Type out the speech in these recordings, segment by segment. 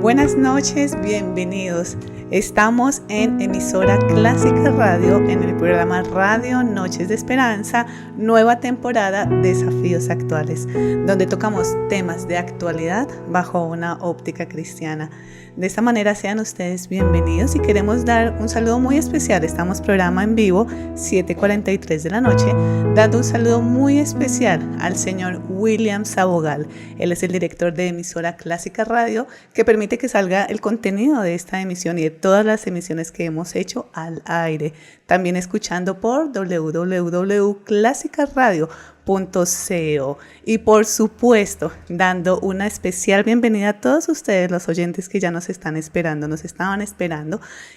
Buenas noches, bienvenidos. Estamos en emisora Clásica Radio en el programa Radio Noches de Esperanza, nueva temporada Desafíos Actuales, donde tocamos temas de actualidad bajo una óptica cristiana. De esta manera sean ustedes bienvenidos y queremos dar un saludo muy especial. Estamos programa en vivo, 7:43 de la noche, dando un saludo muy especial al señor William Sabogal. Él es el director de emisora Clásica Radio, que permite que salga el contenido de esta emisión y de todas las emisiones que hemos hecho al aire. También escuchando por www.clasicaradio.co y por supuesto dando una especial bienvenida a todos ustedes, los oyentes que ya nos estaban esperando,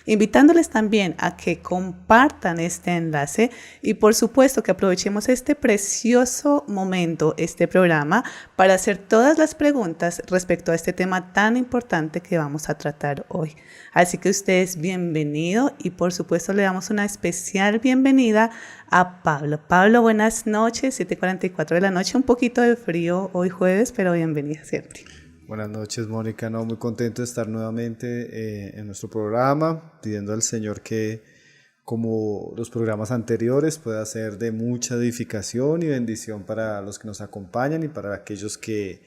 invitándoles también a que compartan este enlace y por supuesto que aprovechemos este precioso momento, este programa, para hacer todas las preguntas respecto a este tema tan importante que vamos a tratar hoy. Así que ustedes bienvenido y por supuesto le damos una especial bienvenida a Pablo. Pablo, buenas noches, 7:44 de la noche, un poquito de frío hoy jueves, pero bienvenida siempre. Buenas noches, Mónica, muy contento de estar nuevamente en nuestro programa, pidiendo al Señor que, como los programas anteriores, pueda ser de mucha edificación y bendición para los que nos acompañan y para aquellos que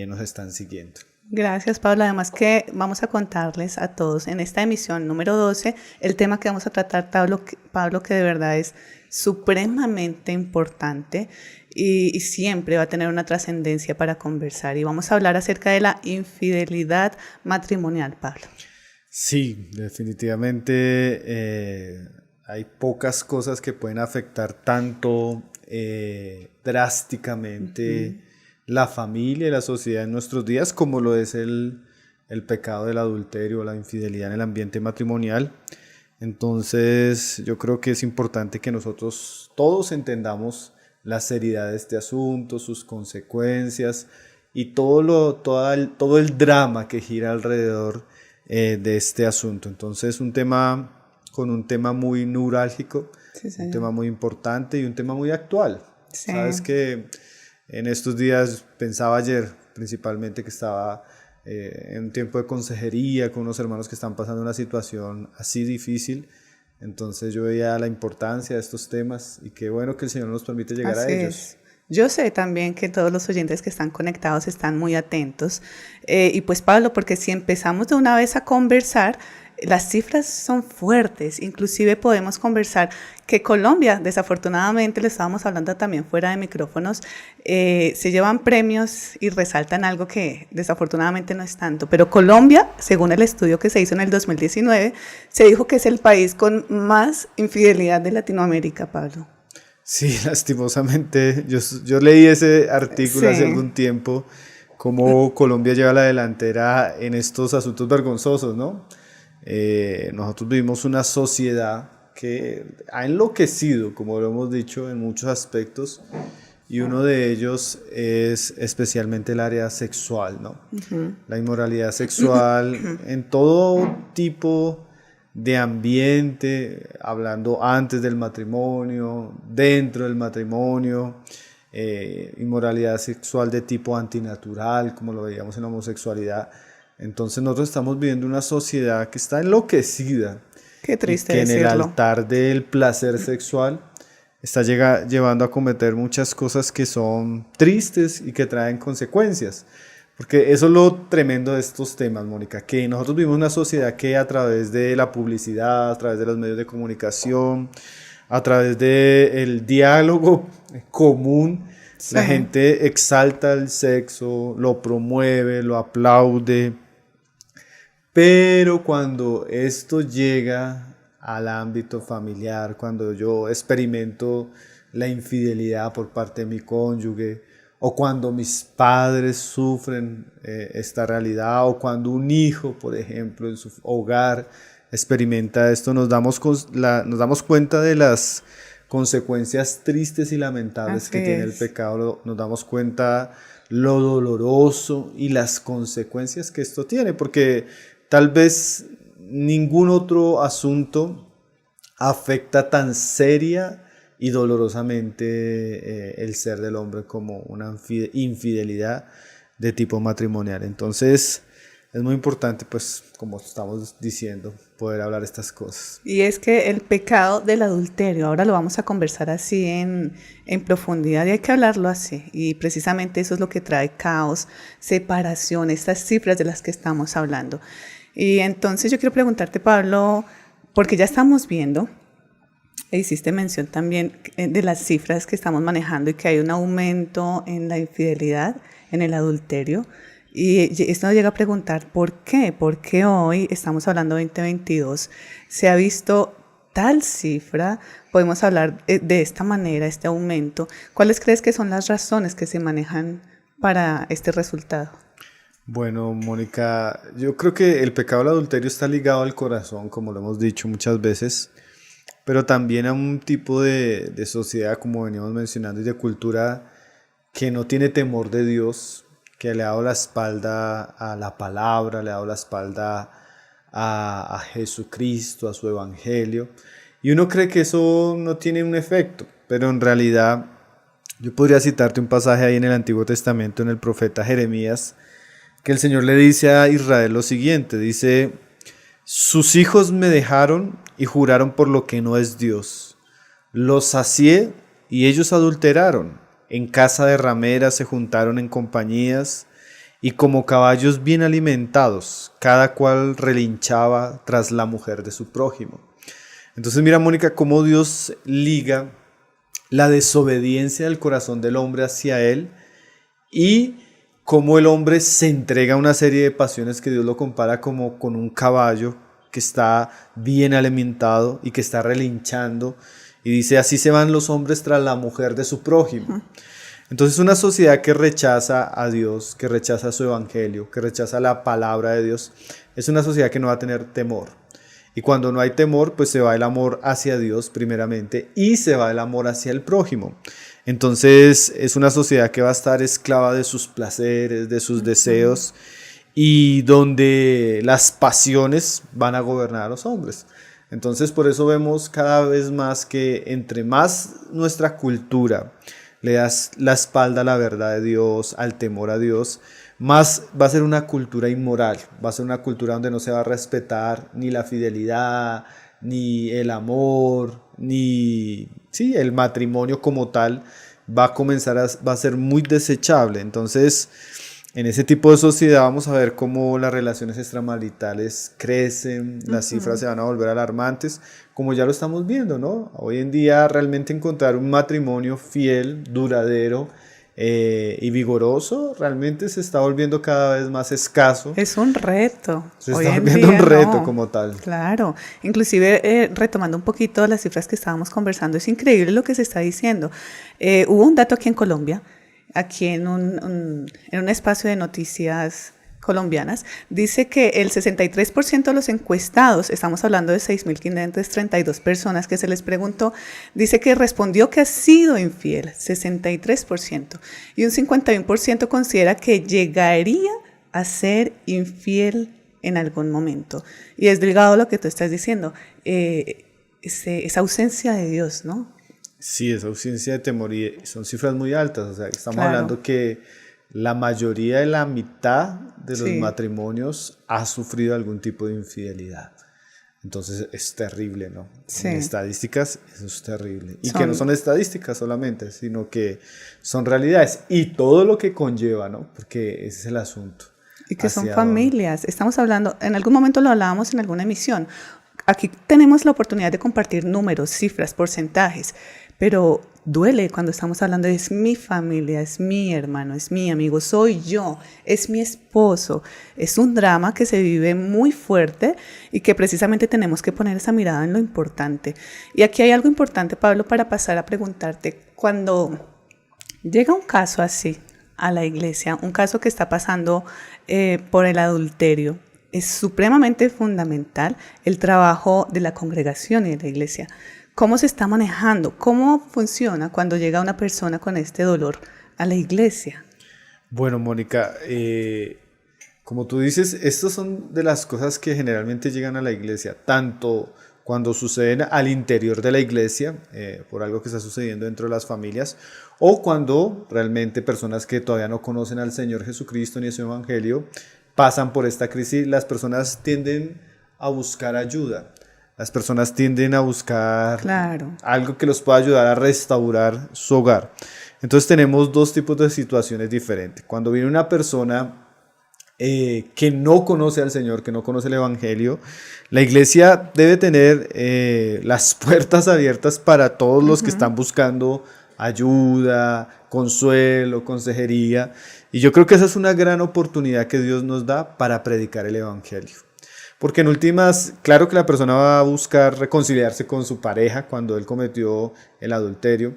nos están siguiendo. Gracias, Pablo. Además que vamos a contarles a todos en esta emisión número 12 el tema que vamos a tratar, Pablo, que de verdad es supremamente importante y siempre va a tener una trascendencia para conversar. Y vamos a hablar acerca de la infidelidad matrimonial, Pablo. Sí, definitivamente hay pocas cosas que pueden afectar tanto drásticamente la familia y la sociedad en nuestros días, como lo es el pecado del adulterio o la infidelidad en el ambiente matrimonial. Entonces yo creo que es importante que nosotros todos entendamos la seriedad de este asunto, sus consecuencias y todo el drama que gira alrededor de este asunto. Entonces un tema muy neurálgico, sí, un tema muy importante y un tema muy actual. Sí. Sabes que en estos días, pensaba ayer principalmente, que estaba en un tiempo de consejería con unos hermanos que están pasando una situación así difícil. Entonces yo veía la importancia de estos temas y qué bueno que el Señor nos permite llegar a ellos. Yo sé también que todos los oyentes que están conectados están muy atentos. Y pues Pablo, porque si empezamos de una vez a conversar, las cifras son fuertes, inclusive podemos conversar que Colombia, desafortunadamente, le estábamos hablando también fuera de micrófonos, se llevan premios y resaltan algo que desafortunadamente no es tanto, pero Colombia, según el estudio que se hizo en el 2019, se dijo que es el país con más infidelidad de Latinoamérica, Pablo. Sí, lastimosamente, yo leí ese artículo hace algún tiempo, cómo Colombia lleva la delantera en estos asuntos vergonzosos, ¿no? Nosotros vivimos una sociedad que ha enloquecido, como lo hemos dicho, en muchos aspectos, y uno de ellos es especialmente el área sexual, ¿no? La inmoralidad sexual en todo tipo de ambiente, hablando antes del matrimonio, dentro del matrimonio, inmoralidad sexual de tipo antinatural, como lo veíamos en la homosexualidad. Entonces nosotros estamos viviendo una sociedad que está enloquecida. Qué triste que decirlo. En el altar del placer sexual está llevando a cometer muchas cosas que son tristes y que traen consecuencias. Porque eso es lo tremendo de estos temas, Mónica, que nosotros vivimos una sociedad que a través de la publicidad, a través de los medios de comunicación, a través del diálogo común, sí, la gente exalta el sexo, lo promueve, lo aplaude. Pero cuando esto llega al ámbito familiar, cuando yo experimento la infidelidad por parte de mi cónyuge, o cuando mis padres sufren esta realidad, o cuando un hijo, por ejemplo, en su hogar experimenta esto, nos damos cuenta de las consecuencias tristes y lamentables que tiene el pecado, nos damos cuenta lo doloroso y las consecuencias que esto tiene, porque tal vez ningún otro asunto afecta tan seria y dolorosamente el ser del hombre como una infidelidad de tipo matrimonial. Entonces es muy importante, pues, como estamos diciendo, poder hablar estas cosas. Y es que el pecado del adulterio, ahora lo vamos a conversar así en profundidad y hay que hablarlo así. Y precisamente eso es lo que trae caos, separación, estas cifras de las que estamos hablando. Y entonces yo quiero preguntarte, Pablo, porque ya estamos viendo, e hiciste mención también de las cifras que estamos manejando y que hay un aumento en la infidelidad, en el adulterio. Y esto nos llega a preguntar, ¿por qué? ¿Por qué hoy, estamos hablando de 2022, se ha visto tal cifra? Podemos hablar de esta manera, este aumento. ¿Cuáles crees que son las razones que se manejan para este resultado? Bueno, Mónica, yo creo que el pecado del adulterio está ligado al corazón, como lo hemos dicho muchas veces, pero también a un tipo de sociedad, como veníamos mencionando, y de cultura que no tiene temor de Dios, que le ha dado la espalda a la palabra, le ha dado la espalda a Jesucristo, a su evangelio. Y uno cree que eso no tiene un efecto, pero en realidad yo podría citarte un pasaje ahí en el Antiguo Testamento, en el profeta Jeremías, que el Señor le dice a Israel lo siguiente, dice: sus hijos me dejaron y juraron por lo que no es Dios. Los sacié y ellos adulteraron. En casa de rameras se juntaron en compañías y como caballos bien alimentados, cada cual relinchaba tras la mujer de su prójimo. Entonces mira, Mónica, cómo Dios liga la desobediencia del corazón del hombre hacia Él y cómo el hombre se entrega a una serie de pasiones que Dios lo compara como con un caballo que está bien alimentado y que está relinchando. Y dice, así se van los hombres tras la mujer de su prójimo. Entonces una sociedad que rechaza a Dios, que rechaza su evangelio, que rechaza la palabra de Dios, es una sociedad que no va a tener temor. Y cuando no hay temor, pues se va el amor hacia Dios primeramente y se va el amor hacia el prójimo. Entonces es una sociedad que va a estar esclava de sus placeres, de sus deseos, y donde las pasiones van a gobernar a los hombres. Entonces por eso vemos cada vez más que entre más nuestra cultura le das la espalda a la verdad de Dios, al temor a Dios, más va a ser una cultura inmoral, va a ser una cultura donde no se va a respetar ni la fidelidad, ni el amor, ni el matrimonio como tal, va a ser muy desechable. Entonces, en ese tipo de sociedad vamos a ver cómo las relaciones extramaritales crecen, las cifras se van a volver alarmantes, como ya lo estamos viendo, ¿no? Hoy en día realmente encontrar un matrimonio fiel, duradero y vigoroso, realmente se está volviendo cada vez más escaso. Es un reto. Se está volviendo un reto como tal. Claro, inclusive retomando un poquito las cifras que estábamos conversando, es increíble lo que se está diciendo. Hubo un dato aquí en Colombia, aquí en un espacio de noticias colombianas, dice que el 63% de los encuestados, estamos hablando de 6.532 personas que se les preguntó, dice que respondió que ha sido infiel, 63%, y un 51% considera que llegaría a ser infiel en algún momento. Y es delgado lo que tú estás diciendo, esa ausencia de Dios, ¿no? Sí, esa ausencia de temor, y son cifras muy altas, o sea, estamos hablando que la mayoría de la mitad de los matrimonios ha sufrido algún tipo de infidelidad. Entonces es terrible, ¿no? Sí. En estadísticas eso es terrible. Y que no son estadísticas solamente, sino que son realidades y todo lo que conlleva, ¿no? Porque ese es el asunto. Y que son familias. Estamos hablando, en algún momento lo hablábamos en alguna emisión. Aquí tenemos la oportunidad de compartir números, cifras, porcentajes, pero duele cuando estamos hablando de es mi familia, es mi hermano, es mi amigo, soy yo, es mi esposo. Es un drama que se vive muy fuerte y que precisamente tenemos que poner esa mirada en lo importante. Y aquí hay algo importante, Pablo, para pasar a preguntarte, cuando llega un caso así a la iglesia, un caso que está pasando por el adulterio, es supremamente fundamental el trabajo de la congregación y de la iglesia. ¿Cómo se está manejando? ¿Cómo funciona cuando llega una persona con este dolor a la iglesia? Bueno, Mónica, como tú dices, estas son de las cosas que generalmente llegan a la iglesia, tanto cuando suceden al interior de la iglesia, por algo que está sucediendo dentro de las familias, o cuando realmente personas que todavía no conocen al Señor Jesucristo ni a su evangelio pasan por esta crisis. Las personas tienden a buscar ayuda. Las personas tienden a buscar algo que los pueda ayudar a restaurar su hogar. Entonces tenemos dos tipos de situaciones diferentes. Cuando viene una persona que no conoce al Señor, que no conoce el Evangelio, la iglesia debe tener las puertas abiertas para todos los que están buscando ayuda, consuelo, consejería. Y yo creo que esa es una gran oportunidad que Dios nos da para predicar el Evangelio. Porque en últimas, claro que la persona va a buscar reconciliarse con su pareja cuando él cometió el adulterio,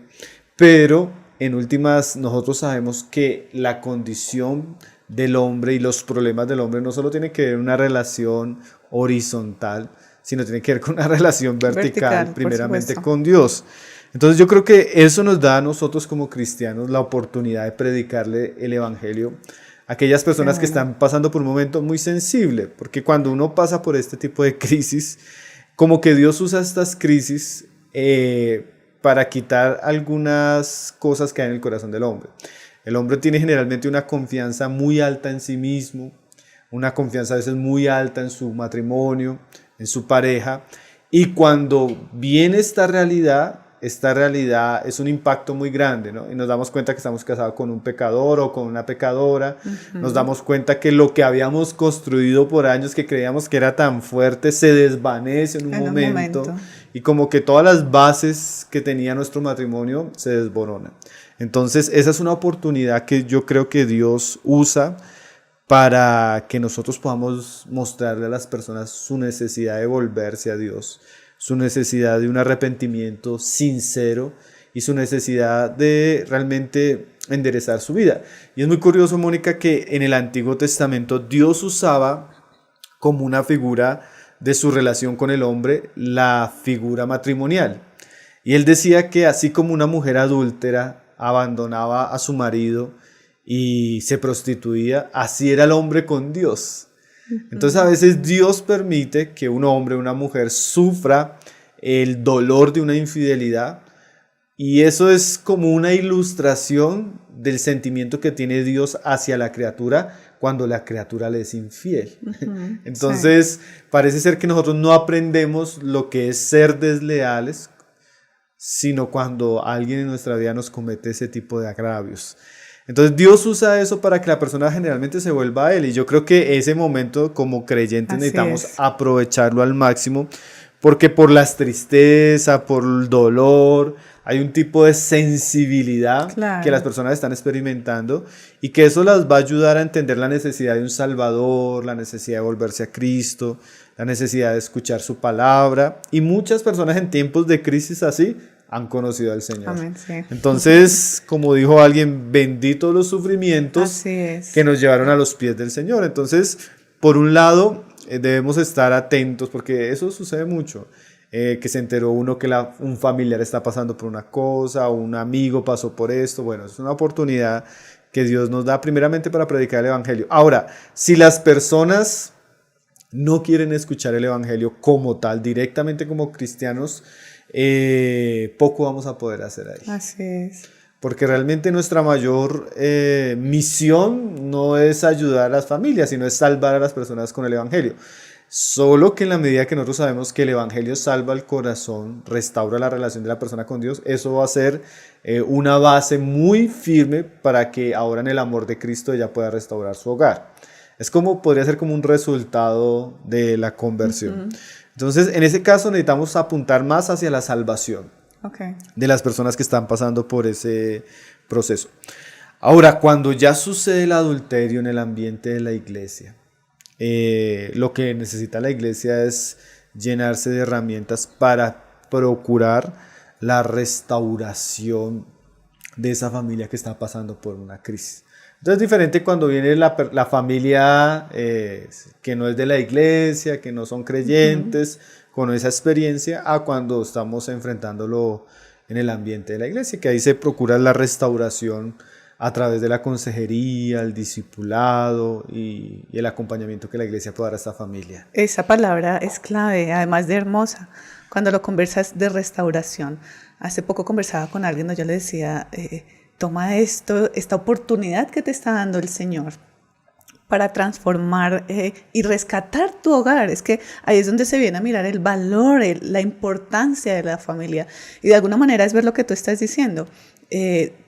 pero en últimas nosotros sabemos que la condición del hombre y los problemas del hombre no solo tienen que ver una relación horizontal, sino tiene que ver con una relación vertical primeramente con Dios. Entonces yo creo que eso nos da a nosotros como cristianos la oportunidad de predicarle el Evangelio a aquellas personas que están pasando por un momento muy sensible, porque cuando uno pasa por este tipo de crisis, como que Dios usa estas crisis para quitar algunas cosas que hay en el corazón del hombre. El hombre tiene generalmente una confianza muy alta en sí mismo, una confianza a veces muy alta en su matrimonio, en su pareja, y cuando viene esta realidad es un impacto muy grande, ¿no? Y nos damos cuenta que estamos casados con un pecador o con una pecadora, nos damos cuenta que lo que habíamos construido por años, que creíamos que era tan fuerte, se desvanece en un momento, y como que todas las bases que tenía nuestro matrimonio se desboronan. Entonces esa es una oportunidad que yo creo que Dios usa para que nosotros podamos mostrarle a las personas su necesidad de volverse a Dios, su necesidad de un arrepentimiento sincero y su necesidad de realmente enderezar su vida. Y es muy curioso, Mónica, que en el Antiguo Testamento Dios usaba como una figura de su relación con el hombre la figura matrimonial. Y él decía que así como una mujer adúltera abandonaba a su marido y se prostituía, así era el hombre con Dios. Entonces a veces Dios permite que un hombre o una mujer sufra el dolor de una infidelidad, y eso es como una ilustración del sentimiento que tiene Dios hacia la criatura cuando la criatura le es infiel. Entonces parece ser que nosotros no aprendemos lo que es ser desleales, sino cuando alguien en nuestra vida nos comete ese tipo de agravios. Entonces Dios usa eso para que la persona generalmente se vuelva a Él, y yo creo que ese momento como creyentes necesitamos aprovecharlo al máximo, porque por las tristezas, por el dolor, hay un tipo de sensibilidad que las personas están experimentando, y que eso las va a ayudar a entender la necesidad de un Salvador, la necesidad de volverse a Cristo, la necesidad de escuchar su palabra, y muchas personas en tiempos de crisis así han conocido al Señor. Amén, sí. Entonces, como dijo alguien, benditos los sufrimientos que nos llevaron a los pies del Señor. Entonces, por un lado, debemos estar atentos, porque eso sucede mucho, que se enteró uno que un familiar está pasando por una cosa, o un amigo pasó por esto. Bueno, es una oportunidad que Dios nos da primeramente para predicar el Evangelio. Ahora, si las personas no quieren escuchar el Evangelio como tal, directamente como cristianos, poco vamos a poder hacer ahí. Así es. Porque realmente nuestra mayor misión no es ayudar a las familias, sino es salvar a las personas con el Evangelio. Solo que en la medida que nosotros sabemos que el Evangelio salva el corazón, restaura la relación de la persona con Dios, eso va a ser una base muy firme para que ahora en el amor de Cristo ella pueda restaurar su hogar. Podría ser como un resultado de la conversión. Entonces, en ese caso necesitamos apuntar más hacia la salvación de las personas que están pasando por ese proceso. Ahora, cuando ya sucede el adulterio en el ambiente de la iglesia, lo que necesita la iglesia es llenarse de herramientas para procurar la restauración de esa familia que está pasando por una crisis. Entonces es diferente cuando viene la familia que no es de la iglesia, que no son creyentes, con esa experiencia, a cuando estamos enfrentándolo en el ambiente de la iglesia, que ahí se procura la restauración a través de la consejería, el discipulado y el acompañamiento que la iglesia puede dar a esta familia. Esa palabra es clave, además de hermosa, cuando lo conversas de restauración. Hace poco conversaba con alguien, yo le decía, toma esta oportunidad que te está dando el Señor para transformar y rescatar tu hogar. Es que ahí es donde se viene a mirar el valor, la importancia de la familia. Y de alguna manera es ver lo que tú estás diciendo.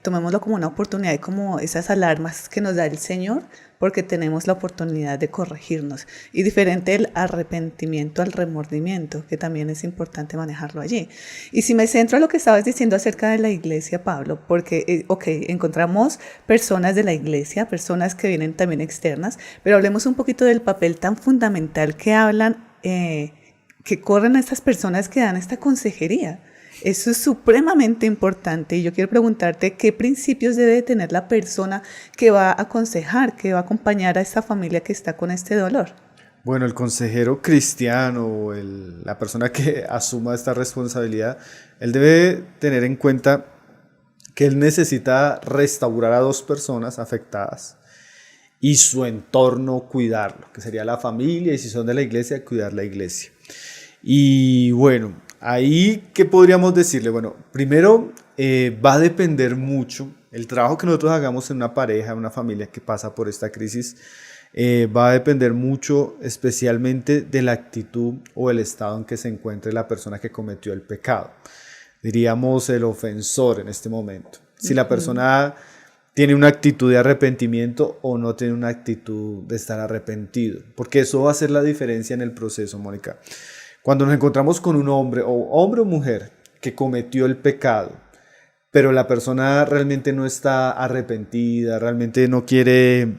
Tomémoslo como una oportunidad y como esas alarmas que nos da el Señor, porque tenemos la oportunidad de corregirnos. Y diferente el arrepentimiento al remordimiento, que también es importante manejarlo allí. Y si me centro en lo que estabas diciendo acerca de la iglesia, Pablo, porque, encontramos personas de la iglesia, personas que vienen también externas, pero hablemos un poquito del papel tan fundamental que hablan, que corren a estas personas que dan esta consejería. Eso es supremamente importante y yo quiero preguntarte qué principios debe tener la persona que va a aconsejar, que va a acompañar a esta familia que está con este dolor. Bueno, el consejero cristiano o la persona que asuma esta responsabilidad, él debe tener en cuenta que él necesita restaurar a dos personas afectadas y su entorno cuidarlo, que sería la familia, y si son de la iglesia, cuidar la iglesia. Y bueno, ahí, ¿qué podríamos decirle? Bueno, primero va a depender mucho el trabajo que nosotros hagamos en una pareja, en una familia que pasa por esta crisis, va a depender mucho especialmente de la actitud o el estado en que se encuentre la persona que cometió el pecado. Diríamos el ofensor en este momento. Si la persona tiene una actitud de arrepentimiento o no tiene una actitud de estar arrepentido, porque eso va a hacer la diferencia en el proceso, Mónica. Cuando nos encontramos con un hombre o mujer que cometió el pecado, pero la persona realmente no está arrepentida, realmente no quiere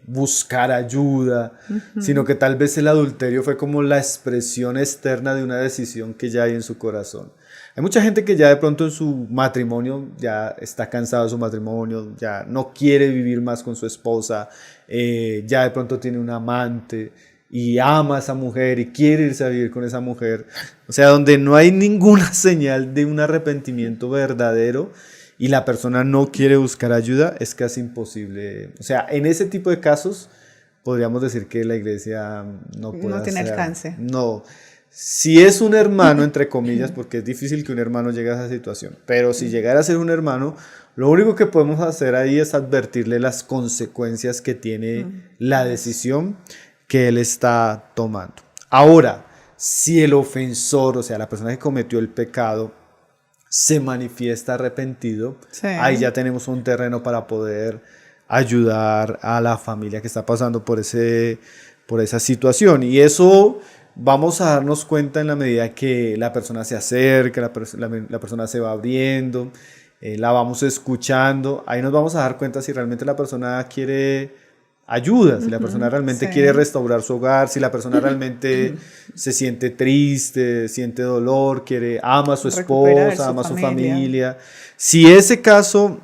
buscar ayuda, sino que tal vez el adulterio fue como la expresión externa de una decisión que ya hay en su corazón. Hay mucha gente que ya de pronto en su matrimonio ya está cansado de su matrimonio, ya no quiere vivir más con su esposa, ya de pronto tiene un amante y ama a esa mujer y quiere irse a vivir con esa mujer. O sea, donde no hay ninguna señal de un arrepentimiento verdadero y la persona no quiere buscar ayuda, es casi imposible. O sea, en ese tipo de casos podríamos decir que la iglesia no puede no tiene alcance. No. Si es un hermano, entre comillas, porque es difícil que un hermano llegue a esa situación, pero si llegara a ser un hermano, lo único que podemos hacer ahí es advertirle las consecuencias que tiene la decisión que él está tomando. Ahora, si el ofensor, o sea, la persona que cometió el pecado, se manifiesta arrepentido, sí, ahí ya tenemos un terreno para poder ayudar a la familia que está pasando por esa situación. Y eso vamos a darnos cuenta en la medida que la persona se acerca, la persona se va abriendo, la vamos escuchando. Ahí nos vamos a dar cuenta si realmente la persona quiere ayuda, si la persona realmente quiere restaurar su hogar, si la persona realmente se siente triste, siente dolor, ama a su esposa, ama a su familia. Si ese caso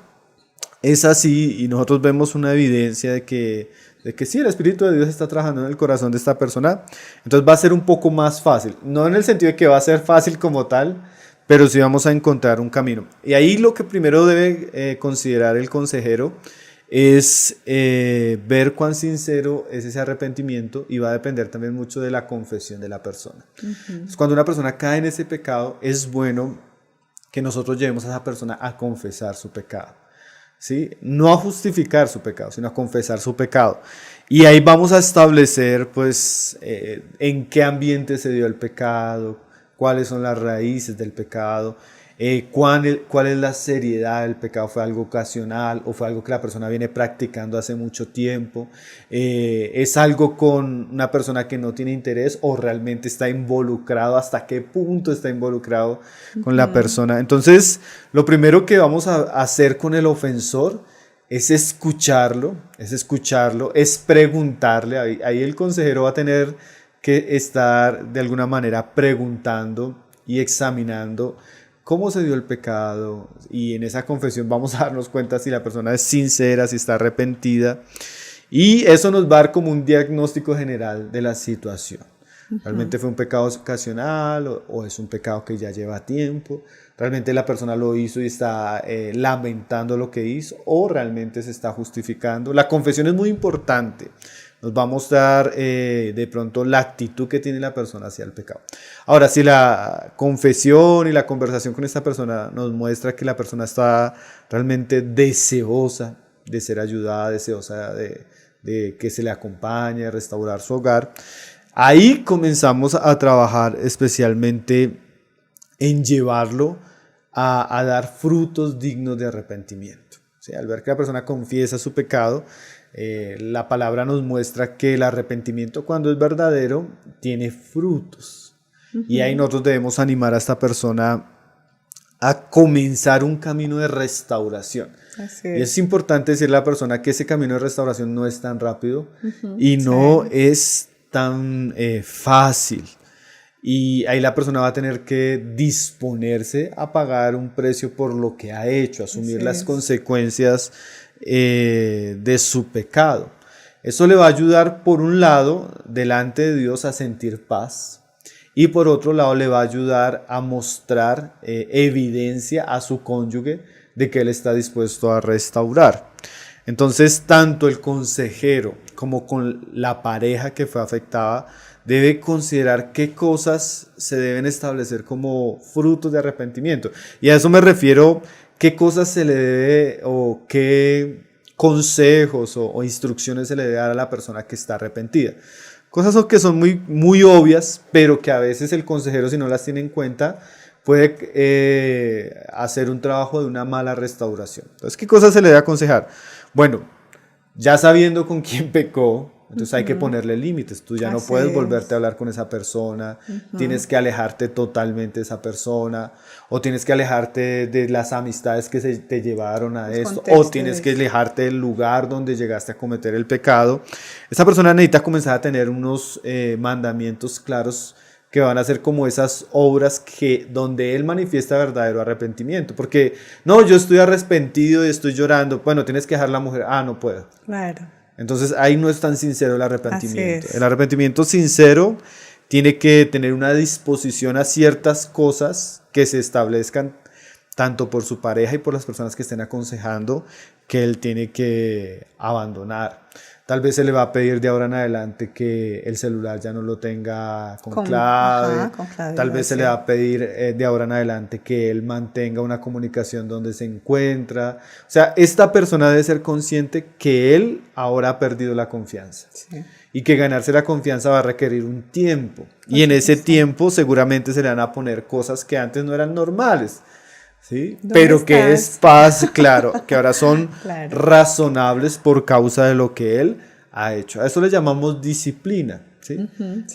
es así y nosotros vemos una evidencia de que sí, el Espíritu de Dios está trabajando en el corazón de esta persona, entonces va a ser un poco más fácil. No en el sentido de que va a ser fácil como tal, pero sí vamos a encontrar un camino. Y ahí lo que primero debe considerar el consejero es ver cuán sincero es ese arrepentimiento, y va a depender también mucho de la confesión de la persona. Entonces, cuando una persona cae en ese pecado, es bueno que nosotros llevemos a esa persona a confesar su pecado, ¿sí? No a justificar su pecado, sino a confesar su pecado. Y ahí vamos a establecer pues en qué ambiente se dio el pecado, cuáles son las raíces del pecado, cuál es la seriedad del pecado. ¿Fue algo ocasional o fue algo que la persona viene practicando hace mucho tiempo? ¿Es algo con una persona que no tiene interés o realmente está involucrado? ¿Hasta qué punto está involucrado con la persona? Entonces, lo primero que vamos a hacer con el ofensor es escucharlo, es preguntarle. Ahí el consejero va a tener que estar de alguna manera preguntando y examinando cómo se dio el pecado, y en esa confesión vamos a darnos cuenta si la persona es sincera, si está arrepentida, y eso nos va a dar como un diagnóstico general de la situación. ¿Realmente fue un pecado ocasional o es un pecado que ya lleva tiempo? ¿Realmente la persona lo hizo y está lamentando lo que hizo? ¿O realmente se está justificando? La confesión es muy importante. Nos va a mostrar de pronto la actitud que tiene la persona hacia el pecado. Ahora, si la confesión y la conversación con esta persona nos muestra que la persona está realmente deseosa de ser ayudada, deseosa de que se le acompañe, de restaurar su hogar, ahí comenzamos a trabajar especialmente en llevarlo a dar frutos dignos de arrepentimiento. ¿Sí? Al ver que la persona confiesa su pecado, la palabra nos muestra que el arrepentimiento, cuando es verdadero, tiene frutos. Y ahí nosotros debemos animar a esta persona a comenzar un camino de restauración. Así Y es importante decirle a la persona que ese camino de restauración no es tan rápido y no es tan fácil. Y ahí la persona va a tener que disponerse a pagar un precio por lo que ha hecho, asumir las consecuencias de su pecado. Eso le va a ayudar, por un lado, delante de Dios a sentir paz, y por otro lado le va a ayudar a mostrar evidencia a su cónyuge de que él está dispuesto a restaurar. Entonces, tanto el consejero como con la pareja que fue afectada debe considerar qué cosas se deben establecer como frutos de arrepentimiento. Y a eso me refiero, qué cosas se le debe o qué consejos o instrucciones se le debe dar a la persona que está arrepentida. Cosas que son muy, muy obvias, pero que a veces el consejero, si no las tiene en cuenta, puede hacer un trabajo de una mala restauración. Entonces, ¿qué cosas se le debe aconsejar? Bueno, ya sabiendo con quién pecó, entonces hay que ponerle límites. Tú ya no puedes volverte a hablar con esa persona, tienes que alejarte totalmente de esa persona, o tienes que alejarte de las amistades que te llevaron a esto, o tienes que alejarte del lugar donde llegaste a cometer el pecado. Esa persona necesita comenzar a tener unos mandamientos claros que van a ser como esas obras donde él manifiesta verdadero arrepentimiento. Porque, no, yo estoy arrepentido y estoy llorando. Bueno, tienes que dejar a la mujer. No puedo. Claro. Entonces ahí no es tan sincero el arrepentimiento. El arrepentimiento sincero tiene que tener una disposición a ciertas cosas que se establezcan tanto por su pareja y por las personas que estén aconsejando, que él tiene que abandonar. Tal vez se le va a pedir de ahora en adelante que el celular ya no lo tenga con clave. Tal vez se le va a pedir de ahora en adelante que él mantenga una comunicación donde se encuentra. O sea, esta persona debe ser consciente que él ahora ha perdido la confianza. Sí. Y que ganarse la confianza va a requerir un tiempo. Y en ese tiempo seguramente se le van a poner cosas que antes no eran normales. ¿Sí? Pero que es paz, claro, que ahora son razonables por causa de lo que él ha hecho. A eso le llamamos disciplina. ¿Sí?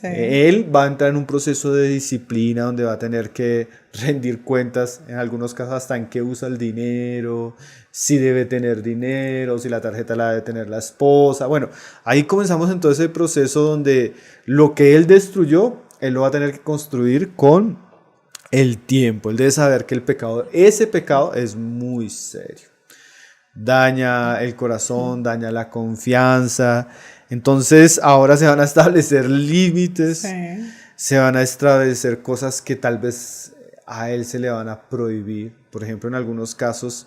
Él va a entrar en un proceso de disciplina donde va a tener que rendir cuentas, en algunos casos hasta en qué usa el dinero, si debe tener dinero, si la tarjeta la debe tener la esposa. Bueno, ahí comenzamos entonces el proceso donde lo que él destruyó, él lo va a tener que construir con el tiempo. Él debe saber que ese pecado es muy serio. Daña el corazón, daña la confianza. Entonces ahora se van a establecer límites, se van a establecer cosas que tal vez a él se le van a prohibir. Por ejemplo, en algunos casos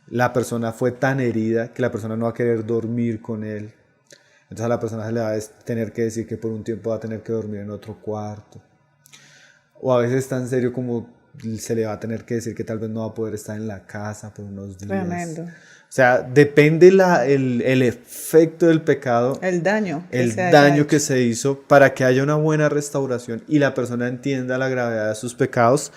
la persona fue tan herida que la persona no va a querer dormir con él. Entonces a la persona se le va a tener que decir que por un tiempo va a tener que dormir en otro cuarto. O a veces tan serio como se le va a tener que decir que tal vez no va a poder estar en la casa por unos días. Tremendo. O sea, depende el efecto del pecado. El daño que se hizo para que haya una buena restauración y la persona entienda la gravedad de sus pecados.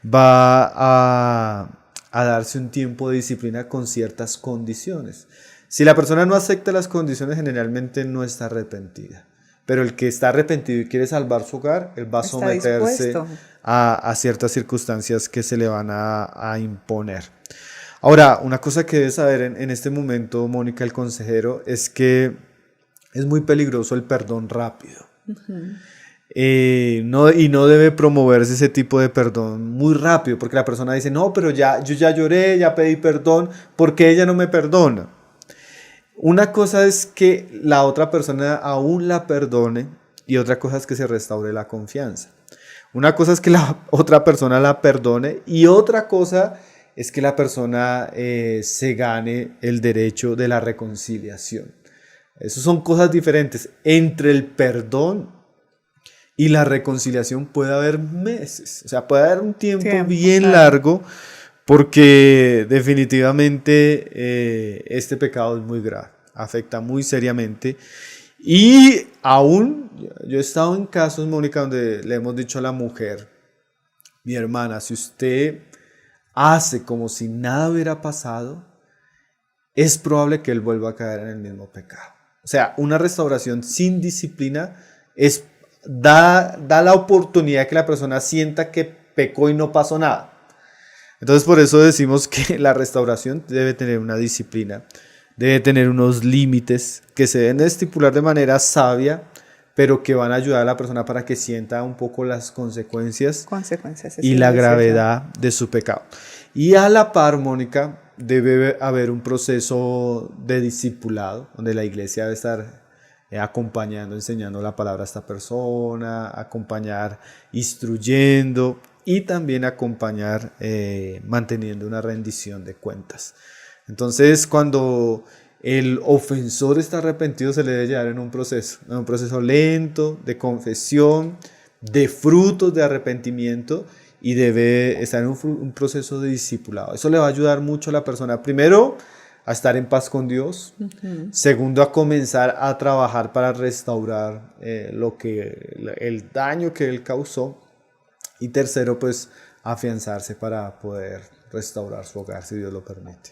Va a darse un tiempo de disciplina con ciertas condiciones. Si la persona no acepta las condiciones, generalmente no está arrepentida. Pero el que está arrepentido y quiere salvar su hogar, él va a someterse a ciertas circunstancias que se le van a imponer. Ahora, una cosa que debes saber en este momento, Mónica, el consejero, es que es muy peligroso el perdón rápido. Y no debe promoverse ese tipo de perdón muy rápido, porque la persona dice, no, pero yo ya lloré, ya pedí perdón, ¿por qué ella no me perdona? Una cosa es que la otra persona aún la perdone y otra cosa es que se restaure la confianza. Una cosa es que la otra persona la perdone y otra cosa es que la persona se gane el derecho de la reconciliación. Esas son cosas diferentes. Entre el perdón y la reconciliación puede haber meses, o sea, puede haber un tiempo bien largo, porque definitivamente este pecado es muy grave, afecta muy seriamente. Y aún, yo he estado en casos, Mónica, donde le hemos dicho a la mujer, mi hermana, si usted hace como si nada hubiera pasado, es probable que él vuelva a caer en el mismo pecado. O sea, una restauración sin disciplina da la oportunidad que la persona sienta que pecó y no pasó nada. Entonces por eso decimos que la restauración debe tener una disciplina, debe tener unos límites que se deben estipular de manera sabia, pero que van a ayudar a la persona para que sienta un poco las consecuencias y la gravedad de su pecado. Y a la par, Mónica, debe haber un proceso de discipulado, donde la iglesia debe estar acompañando, enseñando la palabra a esta persona, acompañar, instruyendo y también acompañar manteniendo una rendición de cuentas. Entonces, cuando el ofensor está arrepentido, se le debe llevar en un proceso lento de confesión, de frutos de arrepentimiento, y debe estar en un proceso de discipulado. Eso le va a ayudar mucho a la persona, primero, a estar en paz con Dios. Segundo, a comenzar a trabajar para restaurar el daño que él causó. Y tercero, pues, afianzarse para poder restaurar su hogar, si Dios lo permite.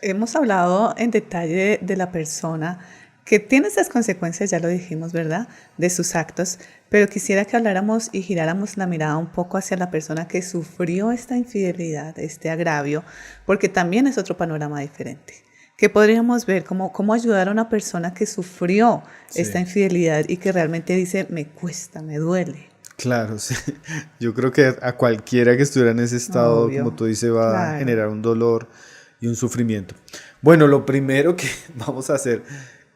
Hemos hablado en detalle de la persona que tiene esas consecuencias, ya lo dijimos, ¿verdad?, de sus actos, pero quisiera que habláramos y giráramos la mirada un poco hacia la persona que sufrió esta infidelidad, este agravio, porque también es otro panorama diferente. ¿Qué podríamos ver? ¿Cómo ayudar a una persona que sufrió esta infidelidad y que realmente dice, me cuesta, me duele? Claro, sí. Yo creo que a cualquiera que estuviera en ese estado, como tú dices, va a generar un dolor y un sufrimiento. Bueno, lo primero que vamos a hacer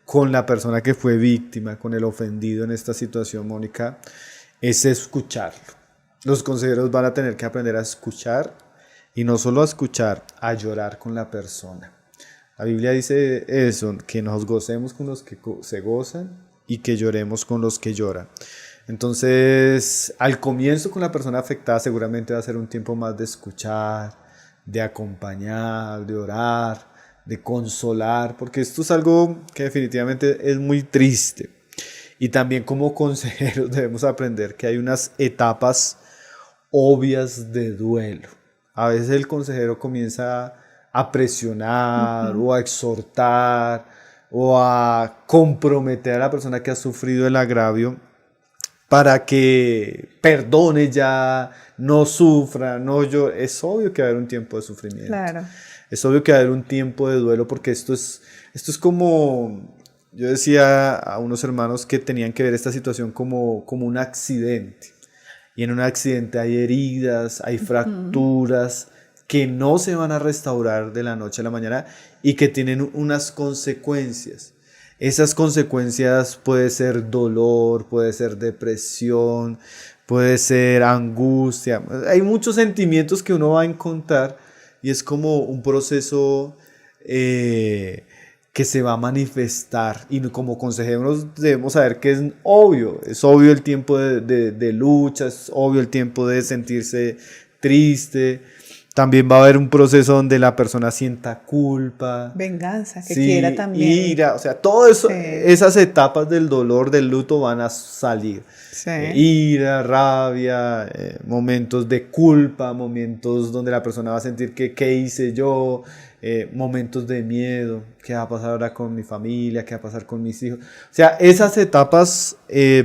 con la persona que fue víctima, con el ofendido en esta situación, Mónica, es escucharlo. Los consejeros van a tener que aprender a escuchar, y no solo a escuchar, a llorar con la persona. La Biblia dice eso, que nos gocemos con los que se gozan y que lloremos con los que lloran. Entonces, al comienzo con la persona afectada seguramente va a ser un tiempo más de escuchar, de acompañar, de orar, de consolar, porque esto es algo que definitivamente es muy triste. Y también como consejeros debemos aprender que hay unas etapas obvias de duelo. A veces el consejero comienza a presionar o a exhortar o a comprometer a la persona que ha sufrido el agravio para que perdone ya, no sufra, no llore. Es obvio que va a haber un tiempo de sufrimiento. Claro. Es obvio que va a haber un tiempo de duelo, porque esto es como, yo decía a unos hermanos que tenían que ver esta situación como un accidente. Y en un accidente hay heridas, hay fracturas que no se van a restaurar de la noche a la mañana y que tienen unas consecuencias. Esas consecuencias puede ser dolor, puede ser depresión, puede ser angustia. Hay muchos sentimientos que uno va a encontrar y es como un proceso que se va a manifestar. Y como consejeros debemos saber que es obvio el tiempo de lucha, es obvio el tiempo de sentirse triste. También va a haber un proceso donde la persona sienta culpa. Venganza, que quiera también. Ira, o sea, todo eso, esas etapas del dolor, del luto van a salir. Ira, rabia, momentos de culpa, momentos donde la persona va a sentir que ¿qué hice yo? Momentos de miedo, ¿qué va a pasar ahora con mi familia? ¿Qué va a pasar con mis hijos? O sea, esas etapas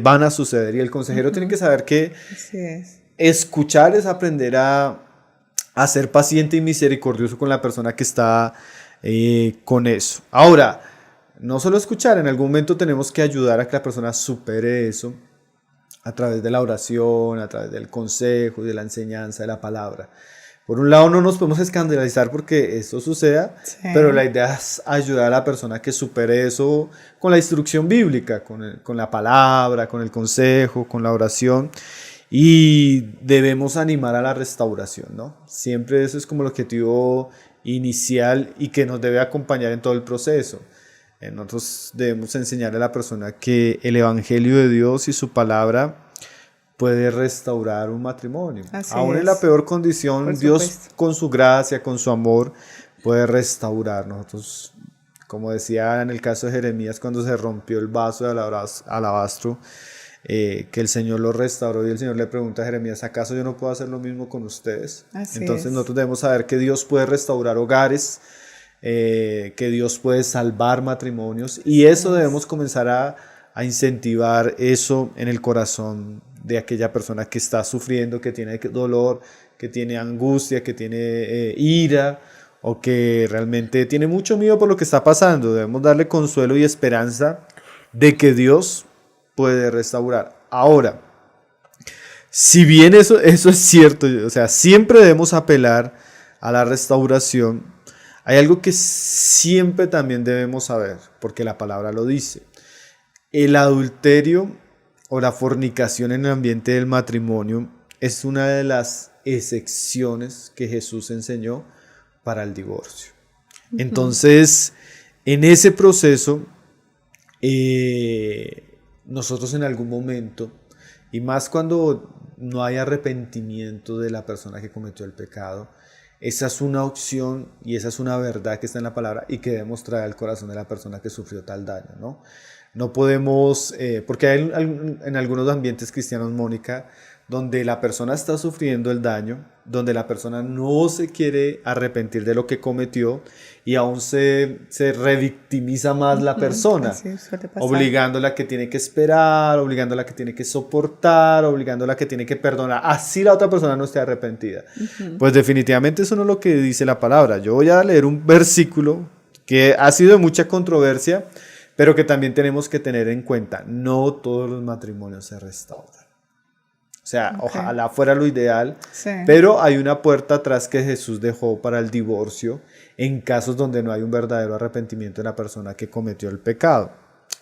van a suceder y el consejero tiene que saber que escuchar es aprender a ser paciente y misericordioso con la persona que está con eso. Ahora, no solo escuchar, en algún momento tenemos que ayudar a que la persona supere eso a través de la oración, a través del consejo, de la enseñanza, de la palabra. Por un lado no nos podemos escandalizar porque esto suceda, Sí. pero la idea es ayudar a la persona que supere eso con la instrucción bíblica, con la palabra, con el consejo, con la oración. Y debemos animar a la restauración, ¿no? Siempre eso es como el objetivo inicial y que nos debe acompañar en todo el proceso. Nosotros debemos enseñarle a la persona que el Evangelio de Dios y su palabra puede restaurar un matrimonio. Así Aún es. en la peor condición, Por Dios supuesto. con su gracia, con su amor, puede restaurar. Nosotros, como decía en el caso de Jeremías, cuando se rompió el vaso de alabastro, que el Señor lo restauró y el Señor le pregunta a Jeremías, ¿acaso yo no puedo hacer lo mismo con ustedes? Así Entonces es. nosotros debemos saber que Dios puede restaurar hogares, que Dios puede salvar matrimonios, y eso debemos comenzar a incentivar eso en el corazón de aquella persona que está sufriendo, que tiene dolor, que tiene angustia, que tiene ira, o que realmente tiene mucho miedo por lo que está pasando. Debemos darle consuelo y esperanza de que Dios puede restaurar. Ahora, si bien eso es cierto, o sea, siempre debemos apelar a la restauración, hay algo que siempre también debemos saber, porque la palabra lo dice. El adulterio o la fornicación en el ambiente del matrimonio es una de las excepciones que Jesús enseñó para el divorcio. Entonces, en ese proceso, nosotros en algún momento, y más cuando no hay arrepentimiento de la persona que cometió el pecado, esa es una opción y esa es una verdad que está en la palabra y que debemos traer al corazón de la persona que sufrió tal daño, ¿no? No podemos, porque hay en algunos ambientes cristianos, Mónica, donde la persona está sufriendo el daño, donde la persona no se quiere arrepentir de lo que cometió y aún se revictimiza más la persona, Así suele pasar. obligándola a que tiene que esperar, obligándola a que tiene que soportar, obligándola a que tiene que perdonar, así la otra persona no esté arrepentida. Pues definitivamente eso no es lo que dice la palabra. Yo voy a leer un versículo que ha sido de mucha controversia, pero que también tenemos que tener en cuenta. No todos los matrimonios se restauran. O sea, ojalá fuera lo ideal, Sí. pero hay una puerta atrás que Jesús dejó para el divorcio en casos donde no hay un verdadero arrepentimiento de la persona que cometió el pecado.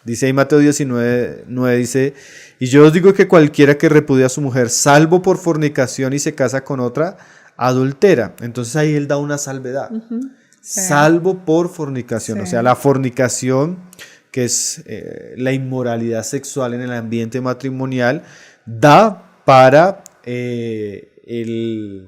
Dice ahí Mateo 19:9, dice, y yo os digo que cualquiera que repudia a su mujer, salvo por fornicación y se casa con otra, adultera. Entonces ahí él da una salvedad. Sí. Salvo por fornicación. Sí. O sea, la fornicación, que es la inmoralidad sexual en el ambiente matrimonial, da para el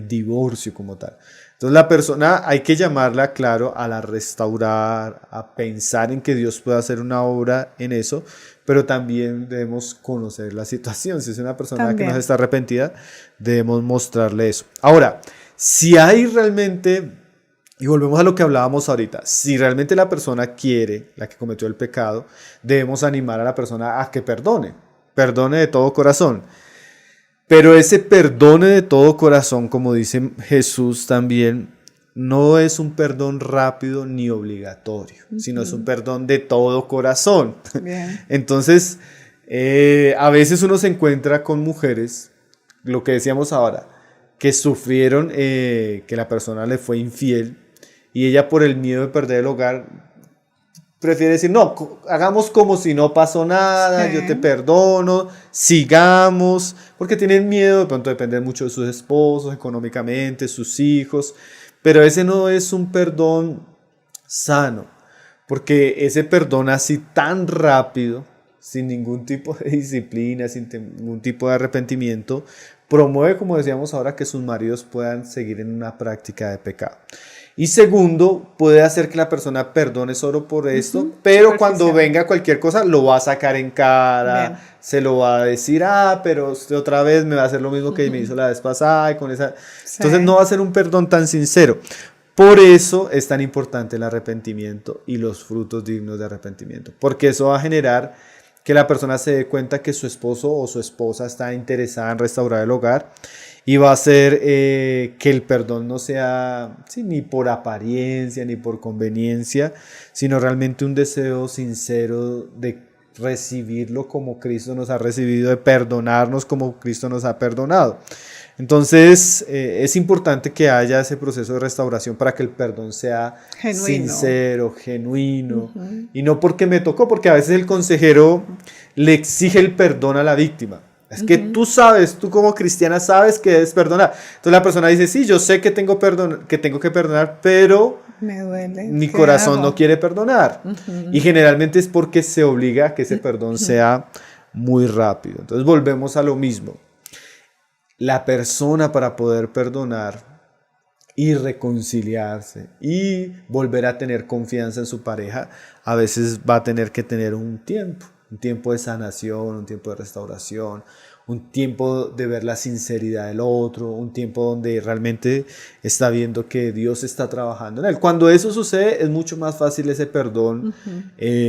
divorcio como tal. Entonces la persona hay que llamarla, claro, a la restaurar, a pensar en que Dios puede hacer una obra en eso, pero también debemos conocer la situación. Si es una persona También. que no está arrepentida, debemos mostrarle eso. Ahora, si hay realmente, y volvemos a lo que hablábamos ahorita, si realmente la persona quiere, la que cometió el pecado, debemos animar a la persona a que perdone de todo corazón. Pero ese perdone de todo corazón, como dice Jesús también, no es un perdón rápido ni obligatorio, sino es un perdón de todo corazón. Bien. Entonces, a veces uno se encuentra con mujeres, lo que decíamos ahora, que sufrieron que la persona le fue infiel y ella por el miedo de perder el hogar prefiere decir, no, hagamos como si no pasó nada, Sí. yo te perdono, sigamos, porque tienen miedo, de pronto depender mucho de sus esposos, económicamente, sus hijos, pero ese no es un perdón sano, porque ese perdón así tan rápido, sin ningún tipo de disciplina, sin ningún tipo de arrepentimiento, promueve, como decíamos ahora, que sus maridos puedan seguir en una práctica de pecado. Y segundo, puede hacer que la persona perdone solo por esto, pero cuando venga cualquier cosa lo va a sacar en cara, Bien. se lo va a decir, pero usted otra vez me va a hacer lo mismo que me hizo la vez pasada y con esa. Sí. Entonces no va a ser un perdón tan sincero. Por eso es tan importante el arrepentimiento y los frutos dignos de arrepentimiento, porque eso va a generar que la persona se dé cuenta que su esposo o su esposa está interesada en restaurar el hogar. Y va a hacer que el perdón no sea ni por apariencia ni por conveniencia, sino realmente un deseo sincero de recibirlo como Cristo nos ha recibido, de perdonarnos como Cristo nos ha perdonado. Entonces, es importante que haya ese proceso de restauración para que el perdón sea Genuino. sincero, genuino, y no porque me tocó, porque a veces el consejero le exige el perdón a la víctima. Es que tú sabes, tú como cristiana sabes que debes perdonar. Entonces la persona dice, sí, yo sé que tengo que perdonar, pero Me duele. mi ¿Qué corazón hago? no quiere perdonar. Y generalmente es porque se obliga a que ese perdón sea muy rápido. Entonces volvemos a lo mismo. La persona, para poder perdonar y reconciliarse y volver a tener confianza en su pareja, a veces va a tener que tener un tiempo de sanación, un tiempo de restauración, un tiempo de ver la sinceridad del otro, un tiempo donde realmente está viendo que Dios está trabajando en él. Cuando eso sucede, es mucho más fácil ese perdón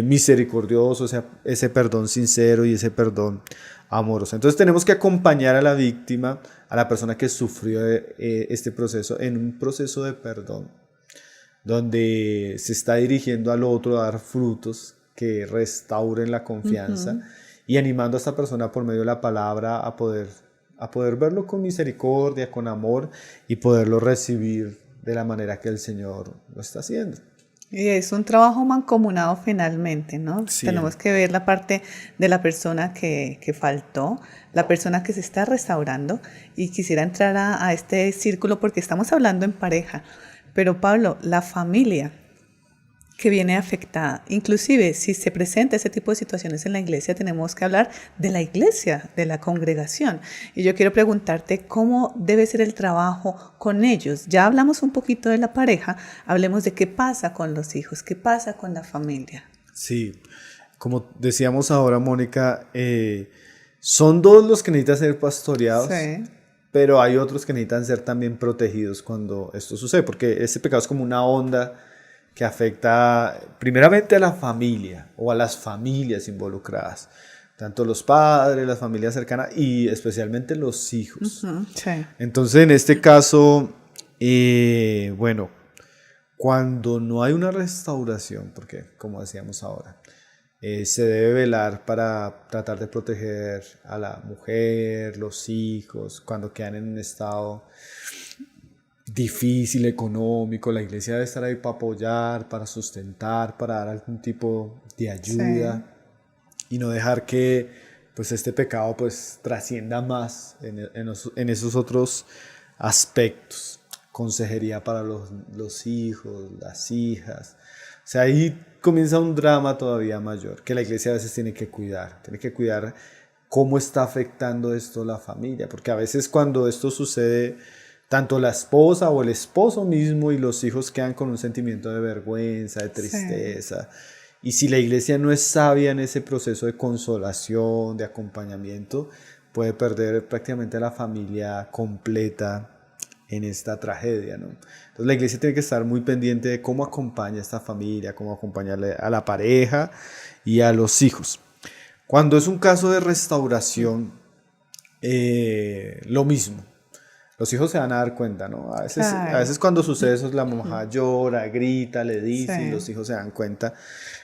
misericordioso, ese perdón sincero y ese perdón amoroso. Entonces tenemos que acompañar a la víctima, a la persona que sufrió este proceso, en un proceso de perdón, donde se está dirigiendo al otro a dar frutos que restauren la confianza y animando a esta persona por medio de la palabra a poder verlo con misericordia, con amor y poderlo recibir de la manera que el Señor lo está haciendo. Y es un trabajo mancomunado finalmente, ¿no? Sí. Tenemos que ver la parte de la persona que faltó, la persona que se está restaurando, y quisiera entrar a este círculo porque estamos hablando en pareja, pero Pablo, la familia que viene afectada, inclusive si se presenta ese tipo de situaciones en la iglesia, tenemos que hablar de la iglesia, de la congregación. Y yo quiero preguntarte cómo debe ser el trabajo con ellos. Ya hablamos un poquito de la pareja, hablemos de qué pasa con los hijos, qué pasa con la familia. Sí, como decíamos ahora, Mónica, son dos los que necesitan ser pastoreados. Sí. Pero hay otros que necesitan ser también protegidos cuando esto sucede, porque ese pecado es como una onda que afecta primeramente a la familia o a las familias involucradas, tanto los padres, las familias cercanas y especialmente los hijos. Sí. Entonces, en este caso, bueno, cuando no hay una restauración, porque como decíamos ahora, se debe velar para tratar de proteger a la mujer, los hijos, cuando quedan en un estado difícil económico. La iglesia debe estar ahí para apoyar, para sustentar, para dar algún tipo de ayuda, y no dejar que pues este pecado pues trascienda más en esos otros aspectos. Consejería para los hijos, las hijas. O sea, ahí comienza un drama todavía mayor, que la iglesia a veces tiene que cuidar cómo está afectando esto la familia, porque a veces cuando esto sucede, tanto la esposa o el esposo mismo y los hijos quedan con un sentimiento de vergüenza, de tristeza. Sí. Y si la iglesia no es sabia en ese proceso de consolación, de acompañamiento, puede perder prácticamente a la familia completa en esta tragedia, ¿no? Entonces la iglesia tiene que estar muy pendiente de cómo acompaña a esta familia, cómo acompañarle a la pareja y a los hijos. Cuando es un caso de restauración, lo mismo. Los hijos se van a dar cuenta, ¿no? A veces cuando sucede eso, la mamá llora, grita, le dice, y los hijos se dan cuenta.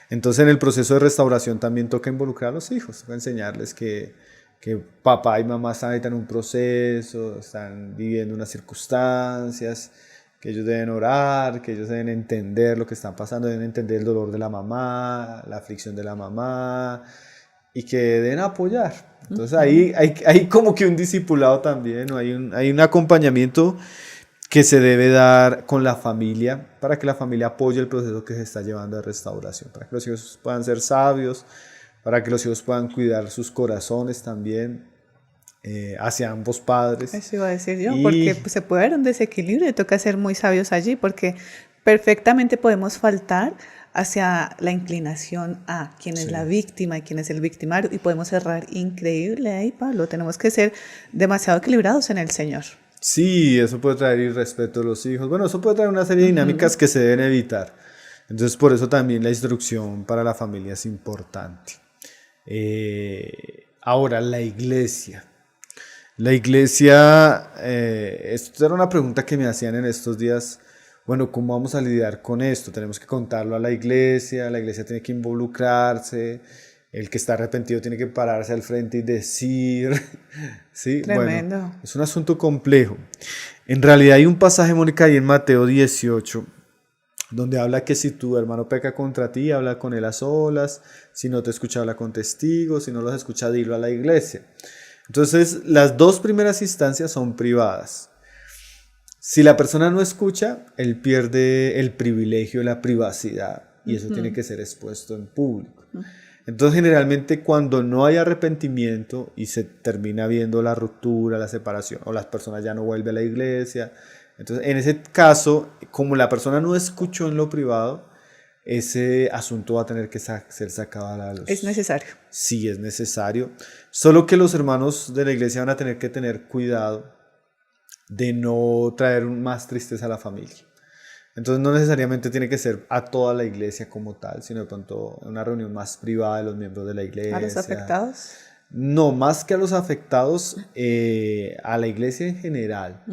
Entonces en el proceso de restauración también toca involucrar a los hijos, enseñarles que papá y mamá están ahorita en un proceso, están viviendo unas circunstancias, que ellos deben orar, que ellos deben entender lo que está pasando, deben entender el dolor de la mamá, la aflicción de la mamá, y que deben apoyar. Entonces ahí hay como que un discipulado también, ¿no? Hay un acompañamiento que se debe dar con la familia, para que la familia apoye el proceso que se está llevando de restauración, para que los hijos puedan ser sabios, para que los hijos puedan cuidar sus corazones también hacia ambos padres. Eso iba a decir yo, porque pues, se puede haber un desequilibrio y toca ser muy sabios allí, porque perfectamente podemos faltar hacia la inclinación a quién es la víctima y quién es el victimario, y podemos errar increíble ahí, Pablo. Tenemos que ser demasiado equilibrados en el Señor. Sí, eso puede traer irrespeto a los hijos. Bueno, eso puede traer una serie de dinámicas que se deben evitar. Entonces, por eso también la instrucción para la familia es importante. Ahora, la iglesia. La iglesia, esto era una pregunta que me hacían en estos días. Bueno, ¿cómo vamos a lidiar con esto? Tenemos que contarlo a la iglesia tiene que involucrarse. El que está arrepentido tiene que pararse al frente y decir, ¿sí? Tremendo. Bueno, es un asunto complejo. En realidad hay un pasaje, Mónica, ahí en Mateo 18, donde habla que si tu hermano peca contra ti, habla con él a solas, si no te escucha, habla con testigos, si no los escucha, dilo a la iglesia. Entonces, las dos primeras instancias son privadas. Si la persona no escucha, él pierde el privilegio de la privacidad y eso tiene que ser expuesto en público. Entonces, generalmente cuando no hay arrepentimiento y se termina viendo la ruptura, la separación, o las personas ya no vuelven a la iglesia, entonces en ese caso, como la persona no escuchó en lo privado, ese asunto va a tener que ser sacado a la luz. Es necesario. Sí, es necesario. Solo que los hermanos de la iglesia van a tener que tener cuidado de no traer más tristeza a la familia. Entonces no necesariamente tiene que ser a toda la iglesia como tal, sino de pronto una reunión más privada de los miembros de la iglesia. ¿A los afectados? No, más que a los afectados, a la iglesia en general,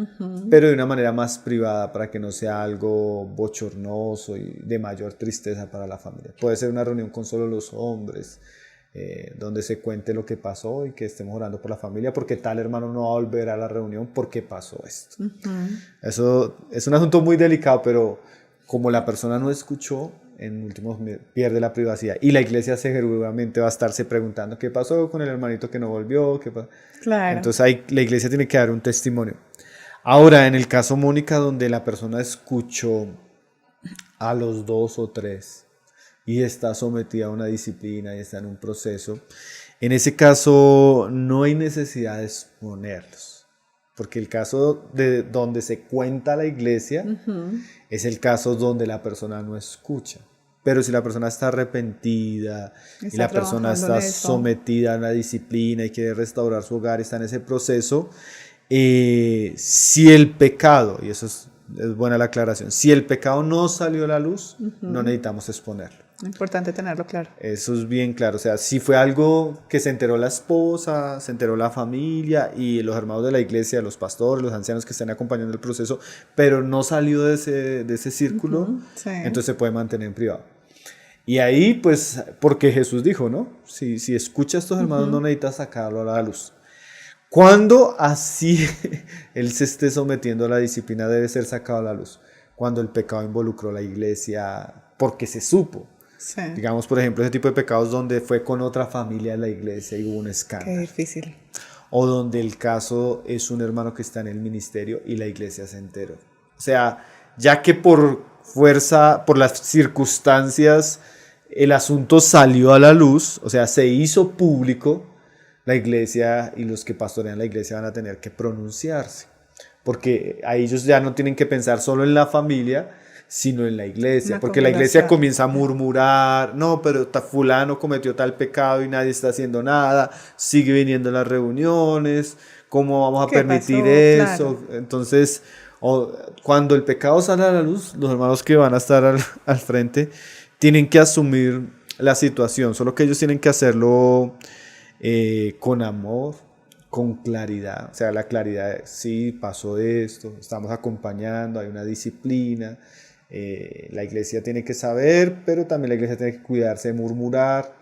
pero de una manera más privada para que no sea algo bochornoso y de mayor tristeza para la familia. Puede ser una reunión con solo los hombres, donde se cuente lo que pasó y que estemos orando por la familia porque tal hermano no va a volver a la reunión porque pasó esto. Eso es un asunto muy delicado, pero como la persona no escuchó, en últimos pierde la privacidad y la iglesia seguramente va a estarse preguntando qué pasó con el hermanito que no volvió, qué pasó. Claro. Entonces ahí la iglesia tiene que dar un testimonio. Ahora, en el caso Mónica, donde la persona escuchó a los 2 o 3 y está sometida a una disciplina y está en un proceso, en ese caso no hay necesidad de exponerlos, porque el caso de donde se cuenta la iglesia es el caso donde la persona no escucha. Pero si la persona está arrepentida y la persona está sometida a una disciplina y quiere restaurar su hogar, está en ese proceso, si el pecado, y eso es buena la aclaración, si el pecado no salió a la luz, no necesitamos exponerlo. Importante tenerlo claro. Eso es bien claro. O sea, si fue algo que se enteró la esposa, se enteró la familia y los hermanos de la iglesia, los pastores, los ancianos que están acompañando el proceso, pero no salió de ese círculo, sí, entonces se puede mantener en privado. Y ahí, pues, porque Jesús dijo, ¿no? Si escucha a estos hermanos, no necesitas sacarlo a la luz. Cuando así él se esté sometiendo a la disciplina, debe ser sacado a la luz. Cuando el pecado involucró a la iglesia porque se supo. Sí. Digamos, por ejemplo, ese tipo de pecados donde fue con otra familia de la iglesia y hubo un escándalo. Qué difícil. O donde el caso es un hermano que está en el ministerio y la iglesia se enteró. O sea, ya que por fuerza, por las circunstancias, el asunto salió a la luz, o sea, se hizo público, la iglesia y los que pastorean la iglesia van a tener que pronunciarse. Porque ahí ellos ya no tienen que pensar solo en la familia, sino en la iglesia, porque la iglesia comienza a murmurar, no, pero fulano cometió tal pecado y nadie está haciendo nada, sigue viniendo a las reuniones, ¿cómo vamos a permitir eso? Claro. Entonces, cuando el pecado sale a la luz, los hermanos que van a estar al frente tienen que asumir la situación, solo que ellos tienen que hacerlo con amor, con claridad, o sea, la claridad de, sí, pasó esto, estamos acompañando, hay una disciplina. La iglesia tiene que saber, pero también la iglesia tiene que cuidarse de murmurar.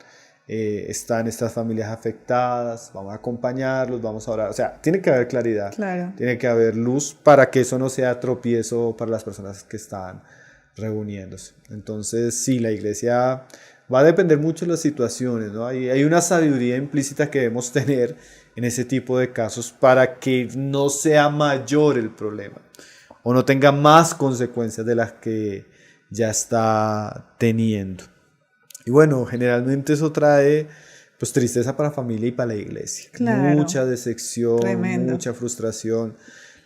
Están estas familias afectadas, vamos a acompañarlos, vamos a orar. O sea, tiene que haber claridad, claro. Tiene que haber luz para que eso no sea tropiezo para las personas que están reuniéndose. Entonces, sí, la iglesia va a depender mucho de las situaciones, ¿no? Hay una sabiduría implícita que debemos tener en ese tipo de casos para que no sea mayor el problema o no tenga más consecuencias de las que ya está teniendo. Y bueno, generalmente eso trae pues tristeza para la familia y para la iglesia. Claro. Mucha decepción, tremendo. Mucha frustración.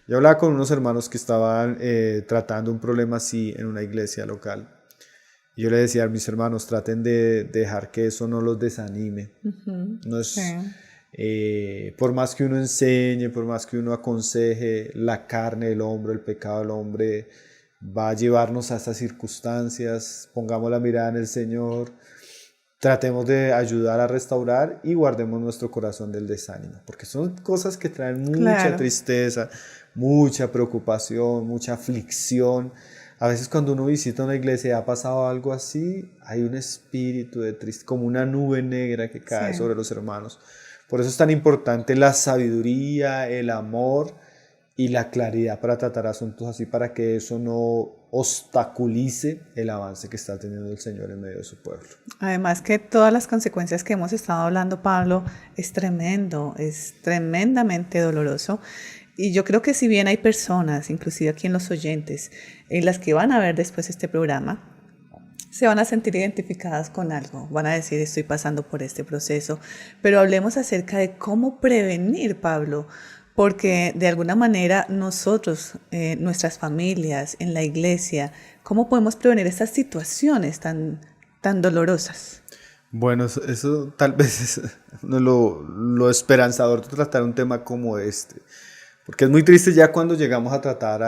Yo hablaba con unos hermanos que estaban tratando un problema así en una iglesia local. Y yo le decía a mis hermanos, traten de dejar que eso no los desanime. No es... Sí. Por más que uno enseñe, por más que uno aconseje, la carne del hombre, el pecado del hombre va a llevarnos a estas circunstancias. Pongamos la mirada en el Señor, tratemos de ayudar a restaurar y guardemos nuestro corazón del desánimo, porque son cosas que traen mucha tristeza, mucha preocupación, mucha aflicción A veces cuando uno visita una iglesia y ha pasado algo así, hay un espíritu de tristeza, como una nube negra que cae sobre los hermanos. Por eso es tan importante la sabiduría, el amor y la claridad para tratar asuntos así, para que eso no obstaculice el avance que está teniendo el Señor en medio de su pueblo. Además que todas las consecuencias que hemos estado hablando, Pablo, es tremendo, es tremendamente doloroso. Y yo creo que si bien hay personas, inclusive aquí en los oyentes, en las que van a ver después este programa, se van a sentir identificadas con algo, van a decir estoy pasando por este proceso, pero hablemos acerca de cómo prevenir, Pablo, porque de alguna manera nosotros, nuestras familias, en la iglesia, ¿cómo podemos prevenir estas situaciones tan dolorosas? Bueno, eso tal vez es lo esperanzador de tratar un tema como este. Porque es muy triste ya cuando llegamos a tratar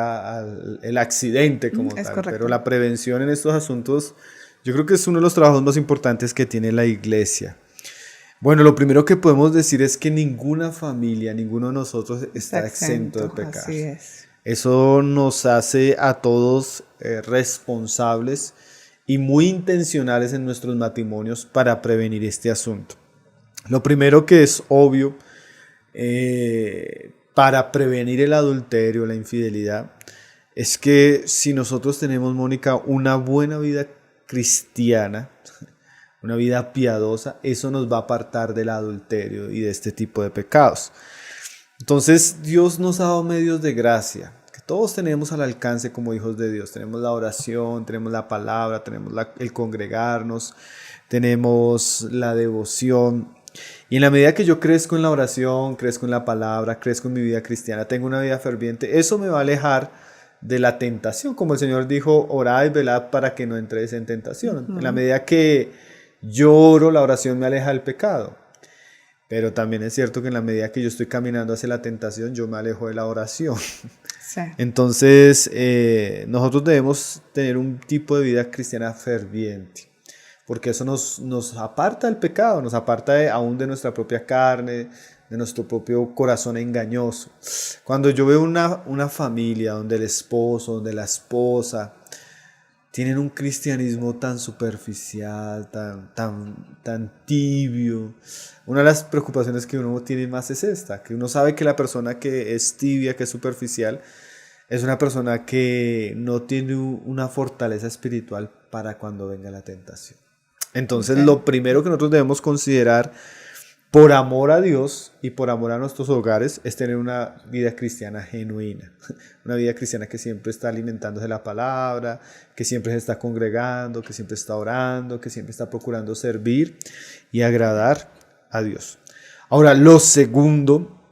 el accidente como tal. Correcto. Pero la prevención en estos asuntos, yo creo que es uno de los trabajos más importantes que tiene la iglesia. Bueno, lo primero que podemos decir es que ninguna familia, ninguno de nosotros está exento de pecar. Así es. Eso nos hace a todos responsables y muy intencionales en nuestros matrimonios para prevenir este asunto. Lo primero que es obvio para prevenir el adulterio, la infidelidad, es que si nosotros tenemos, Mónica, una buena vida cristiana, una vida piadosa, eso nos va a apartar del adulterio y de este tipo de pecados. Entonces Dios nos ha dado medios de gracia, que todos tenemos al alcance como hijos de Dios. Tenemos la oración, tenemos la palabra, tenemos el congregarnos, tenemos la devoción. Y en la medida que yo crezco en la oración, crezco en la palabra, crezco en mi vida cristiana, tengo una vida ferviente, eso me va a alejar de la tentación. Como el Señor dijo, orad y velad para que no entréis en tentación. En la medida que yo oro, la oración me aleja del pecado. Pero también es cierto que en la medida que yo estoy caminando hacia la tentación, yo me alejo de la oración. Sí. Entonces, nosotros debemos tener un tipo de vida cristiana ferviente, porque eso nos aparta del pecado, nos aparta aún de nuestra propia carne, de nuestro propio corazón engañoso. Cuando yo veo una familia donde el esposo, donde la esposa tienen un cristianismo tan superficial, tan tibio, una de las preocupaciones que uno tiene más es esta, que uno sabe que la persona que es tibia, que es superficial, es una persona que no tiene una fortaleza espiritual para cuando venga la tentación. Entonces, lo primero que nosotros debemos considerar, por amor a Dios y por amor a nuestros hogares, es tener una vida cristiana genuina. Una vida cristiana que siempre está alimentándose de la palabra, que siempre se está congregando, que siempre está orando, que siempre está procurando servir y agradar a Dios. Ahora, lo segundo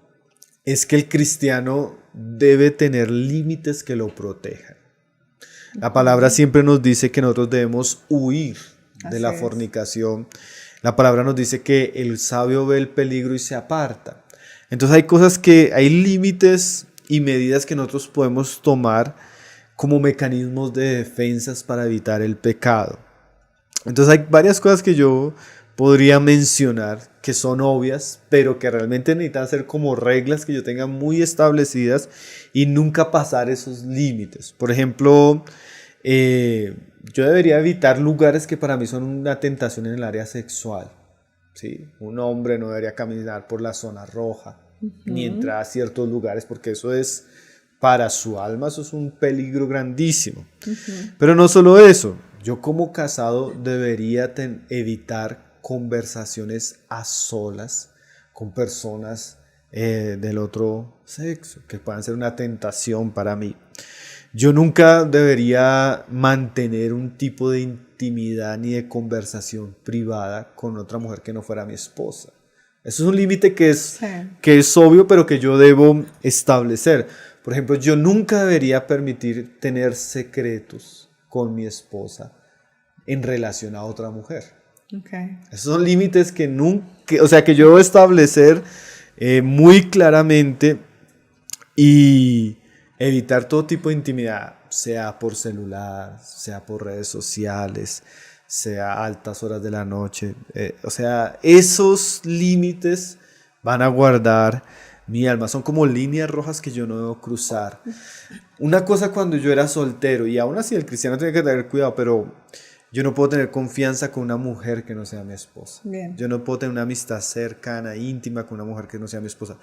es que el cristiano debe tener límites que lo protejan. La palabra siempre nos dice que nosotros debemos huir de la fornicación. La palabra nos dice que el sabio ve el peligro y se aparta. Entonces hay límites y medidas que nosotros podemos tomar como mecanismos de defensas para evitar el pecado. Entonces hay varias cosas que yo podría mencionar que son obvias, pero que realmente necesitan ser como reglas que yo tenga muy establecidas y nunca pasar esos límites. Por ejemplo, yo debería evitar lugares que para mí son una tentación en el área sexual. ¿Sí? Un hombre no debería caminar por la zona roja, ni entrar a ciertos lugares, porque eso es, para su alma, eso es un peligro grandísimo. Pero no solo eso, yo como casado debería evitar conversaciones a solas con personas del otro sexo, que puedan ser una tentación para mí. Yo nunca debería mantener un tipo de intimidad ni de conversación privada con otra mujer que no fuera mi esposa. Eso es un límite que es obvio, pero que yo debo establecer. Por ejemplo, yo nunca debería permitir tener secretos con mi esposa en relación a otra mujer. Esos son límites que yo debo establecer muy claramente y evitar todo tipo de intimidad, sea por celular, sea por redes sociales, sea a altas horas de la noche. Esos límites van a guardar mi alma. Son como líneas rojas que yo no debo cruzar. Una cosa cuando yo era soltero, y aún así el cristiano tiene que tener cuidado, pero yo no puedo tener confianza con una mujer que no sea mi esposa. Bien. Yo no puedo tener una amistad cercana, íntima con una mujer que no sea mi esposa.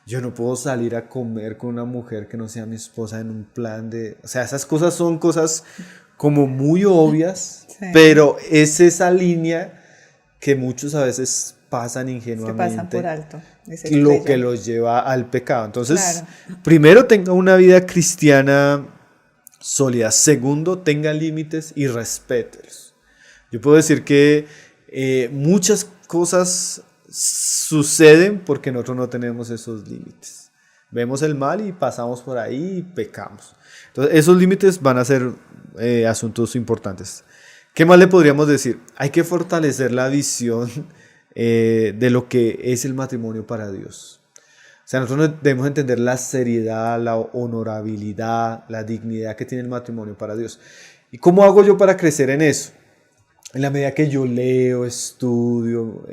Yo no puedo salir a comer con una mujer que no sea mi esposa en un plan de... O sea, esas cosas son cosas como muy obvias, Sí. pero es esa línea que muchos a veces pasan ingenuamente. Se pasan por alto. Lo que los lleva al pecado. Entonces, Claro. primero tenga una vida cristiana sólida. Segundo, tenga límites y respételos. Yo puedo decir que muchas cosas suceden porque nosotros no tenemos esos límites. Vemos el mal y pasamos por ahí y pecamos. Entonces, esos límites van a ser asuntos importantes. ¿Qué más le podríamos decir? Hay que fortalecer la visión de lo que es el matrimonio para Dios. O sea, nosotros debemos entender la seriedad, la honorabilidad, la dignidad que tiene el matrimonio para Dios. ¿Y cómo hago yo para crecer en eso? En la medida que yo leo, estudio,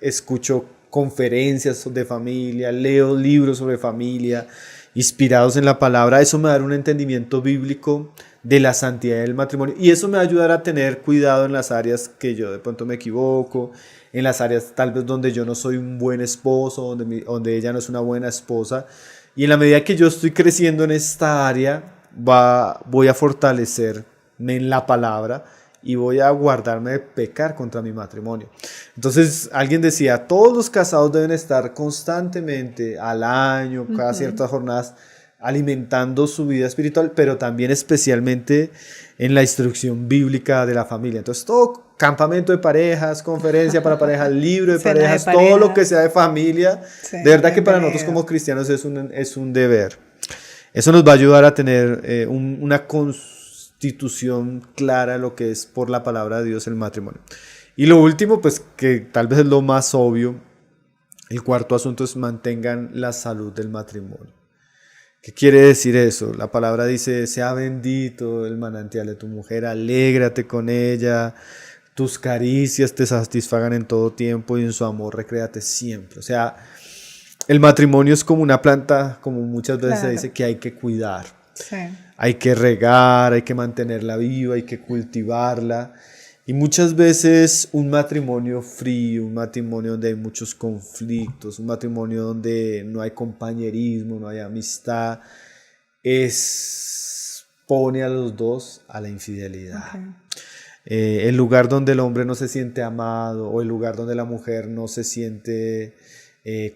escucho conferencias de familia, leo libros sobre familia, inspirados en la palabra, eso me va a dar un entendimiento bíblico de la santidad del matrimonio y eso me va a ayudar a tener cuidado en las áreas que yo de pronto me equivoco, en las áreas tal vez donde yo no soy un buen esposo, donde ella no es una buena esposa, y en la medida que yo estoy creciendo en esta área voy a fortalecerme en la palabra y voy a guardarme de pecar contra mi matrimonio. Entonces alguien decía, todos los casados deben estar constantemente al año, cada ciertas jornadas, alimentando su vida espiritual, pero también especialmente en la instrucción bíblica de la familia. Entonces todo campamento de parejas, conferencia para parejas, libro de parejas, todo lo que sea de familia, sí, de verdad que para nosotros como cristianos es un deber. Eso nos va a ayudar a tener una constitución clara de lo que es por la palabra de Dios el matrimonio. Y lo último, pues que tal vez es lo más obvio, el cuarto asunto es mantengan la salud del matrimonio. ¿Qué quiere decir eso? La palabra dice, sea bendito el manantial de tu mujer, alégrate con ella, tus caricias te satisfagan en todo tiempo y en su amor recréate siempre. O sea, el matrimonio es como una planta, como muchas veces se dice, que hay que cuidar. Sí. Hay que regar, hay que mantenerla viva, hay que cultivarla. Y muchas veces un matrimonio frío, un matrimonio donde hay muchos conflictos, un matrimonio donde no hay compañerismo, no hay amistad, expone a los dos a la infidelidad. Okay. El lugar donde el hombre no se siente amado o el lugar donde la mujer no se siente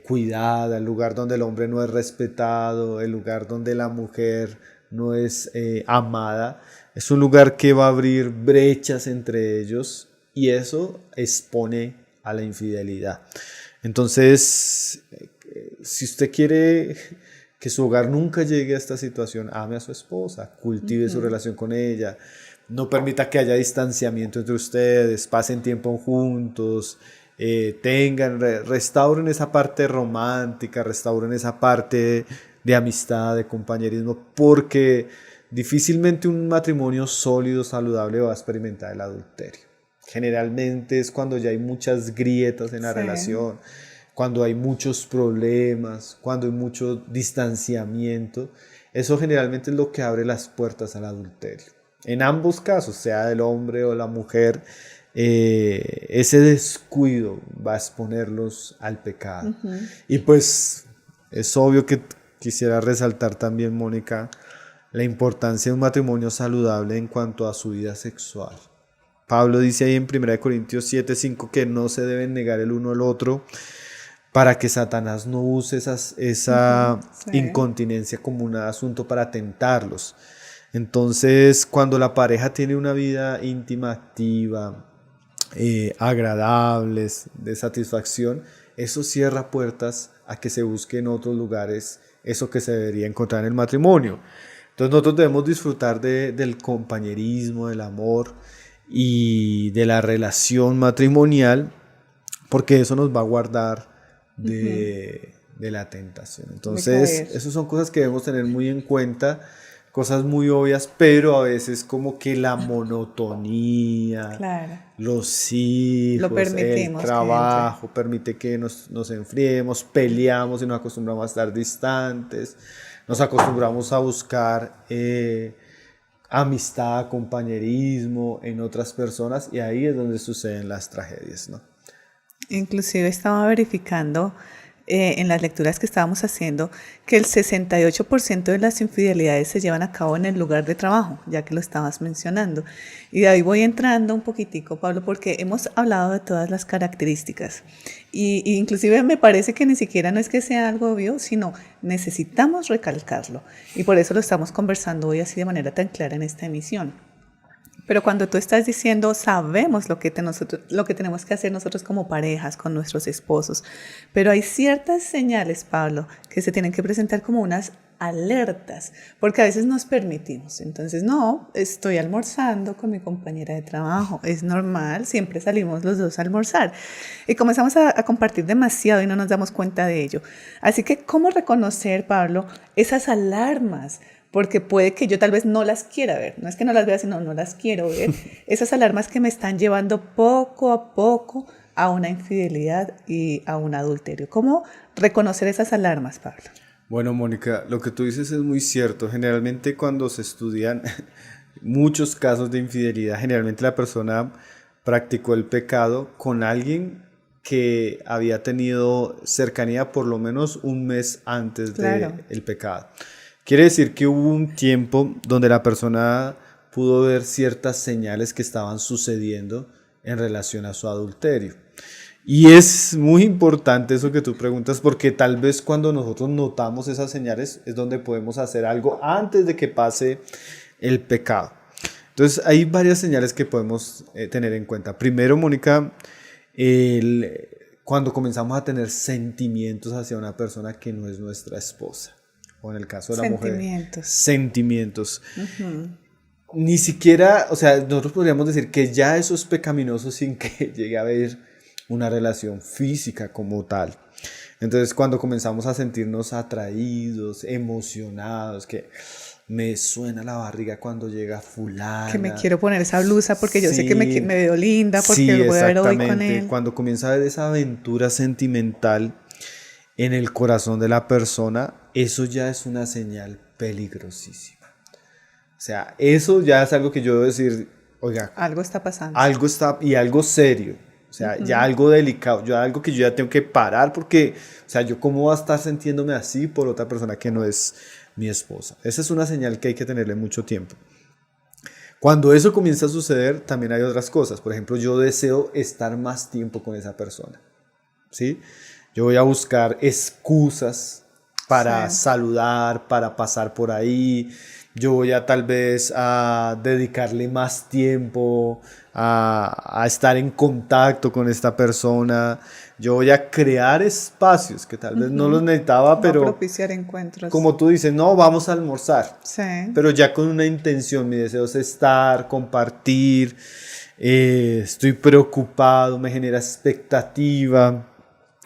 cuidada, el lugar donde el hombre no es respetado, el lugar donde la mujer no es amada, es un lugar que va a abrir brechas entre ellos y eso expone a la infidelidad. Entonces, si usted quiere que su hogar nunca llegue a esta situación, ame a su esposa, cultive su relación con ella, no permita que haya distanciamiento entre ustedes, pasen tiempo juntos, restauren esa parte romántica, restauren esa parte de amistad, de compañerismo, porque difícilmente un matrimonio sólido, saludable va a experimentar el adulterio. Generalmente es cuando ya hay muchas grietas en la relación, cuando hay muchos problemas, cuando hay mucho distanciamiento. Eso generalmente es lo que abre las puertas al adulterio. En ambos casos, sea del hombre o la mujer, ese descuido va a exponerlos al pecado. Y pues es obvio que quisiera resaltar también, Mónica, la importancia de un matrimonio saludable en cuanto a su vida sexual. Pablo dice ahí en 1 Corintios 7:5 que no se deben negar el uno al otro para que Satanás no use esa incontinencia como un asunto para tentarlos. Entonces, cuando la pareja tiene una vida íntima, activa, agradables, de satisfacción, eso cierra puertas a que se busque en otros lugares eso que se debería encontrar en el matrimonio. Entonces nosotros debemos disfrutar del compañerismo, del amor y de la relación matrimonial, porque eso nos va a guardar de la tentación. Entonces esas son cosas que debemos tener muy en cuenta cosas muy obvias, pero a veces como que la monotonía, Claro. los Lo hijos, el permitimos que entre. trabajo, permite que nos enfriemos, peleamos y nos acostumbramos a estar distantes, nos acostumbramos a buscar amistad, compañerismo en otras personas y ahí es donde suceden las tragedias, ¿no? Inclusive estaba verificando en las lecturas que estábamos haciendo que el 68% de las infidelidades se llevan a cabo en el lugar de trabajo, ya que lo estabas mencionando. Y de ahí voy entrando un poquitico, Pablo, porque hemos hablado de todas las características. Y inclusive me parece que ni siquiera no es que sea algo obvio, sino necesitamos recalcarlo. Y por eso lo estamos conversando hoy así de manera tan clara en esta emisión. Pero cuando tú estás diciendo, sabemos lo que tenemos que hacer nosotros como parejas, con nuestros esposos, pero hay ciertas señales, Pablo, que se tienen que presentar como unas alertas, porque a veces nos permitimos. Entonces, no, estoy almorzando con mi compañera de trabajo, es normal, siempre salimos los dos a almorzar. Y comenzamos a compartir demasiado y no nos damos cuenta de ello. Así que, ¿cómo reconocer, Pablo, esas alarmas? Porque puede que yo tal vez no las quiera ver, no es que no las vea, sino no las quiero ver. Esas alarmas que me están llevando poco a poco a una infidelidad y a un adulterio. ¿Cómo reconocer esas alarmas, Pablo? Bueno, Mónica, lo que tú dices es muy cierto. Generalmente cuando se estudian muchos casos de infidelidad, generalmente la persona practicó el pecado con alguien que había tenido cercanía por lo menos un mes antes del pecado. Quiere decir que hubo un tiempo donde la persona pudo ver ciertas señales que estaban sucediendo en relación a su adulterio. Y es muy importante eso que tú preguntas porque tal vez cuando nosotros notamos esas señales es donde podemos hacer algo antes de que pase el pecado. Entonces hay varias señales que podemos tener en cuenta. Primero, Mónica, cuando comenzamos a tener sentimientos hacia una persona que no es nuestra esposa. O en el caso de la mujer, sentimientos. Uh-huh. Ni siquiera, o sea, nosotros podríamos decir que ya eso es pecaminoso sin que llegue a haber una relación física como tal. Entonces, cuando comenzamos a sentirnos atraídos, emocionados, que me suena la barriga cuando llega fulana. Que me quiero poner esa blusa porque yo sé que me veo linda, porque lo voy a ver hoy con él. Cuando comienza a haber esa aventura sentimental en el corazón de la persona, eso ya es una señal peligrosísima. O sea, eso ya es algo que yo debo decir, oiga, algo está pasando. Y algo serio. O sea, ya algo delicado, algo que yo ya tengo que parar porque, o sea, yo cómo voy a estar sintiéndome así por otra persona que no es mi esposa. Esa es una señal que hay que tenerle mucho tiempo. Cuando eso comienza a suceder, también hay otras cosas. Por ejemplo, yo deseo estar más tiempo con esa persona, ¿sí? Yo voy a buscar excusas para saludar, para pasar por ahí. Yo voy a tal vez a dedicarle más tiempo a estar en contacto con esta persona. Yo voy a crear espacios que tal vez no los necesitaba, pero propiciar encuentros. Como tú dices, no, vamos a almorzar. Sí. Pero ya con una intención, mi deseo es estar, compartir, estoy preocupado, me genera expectativa.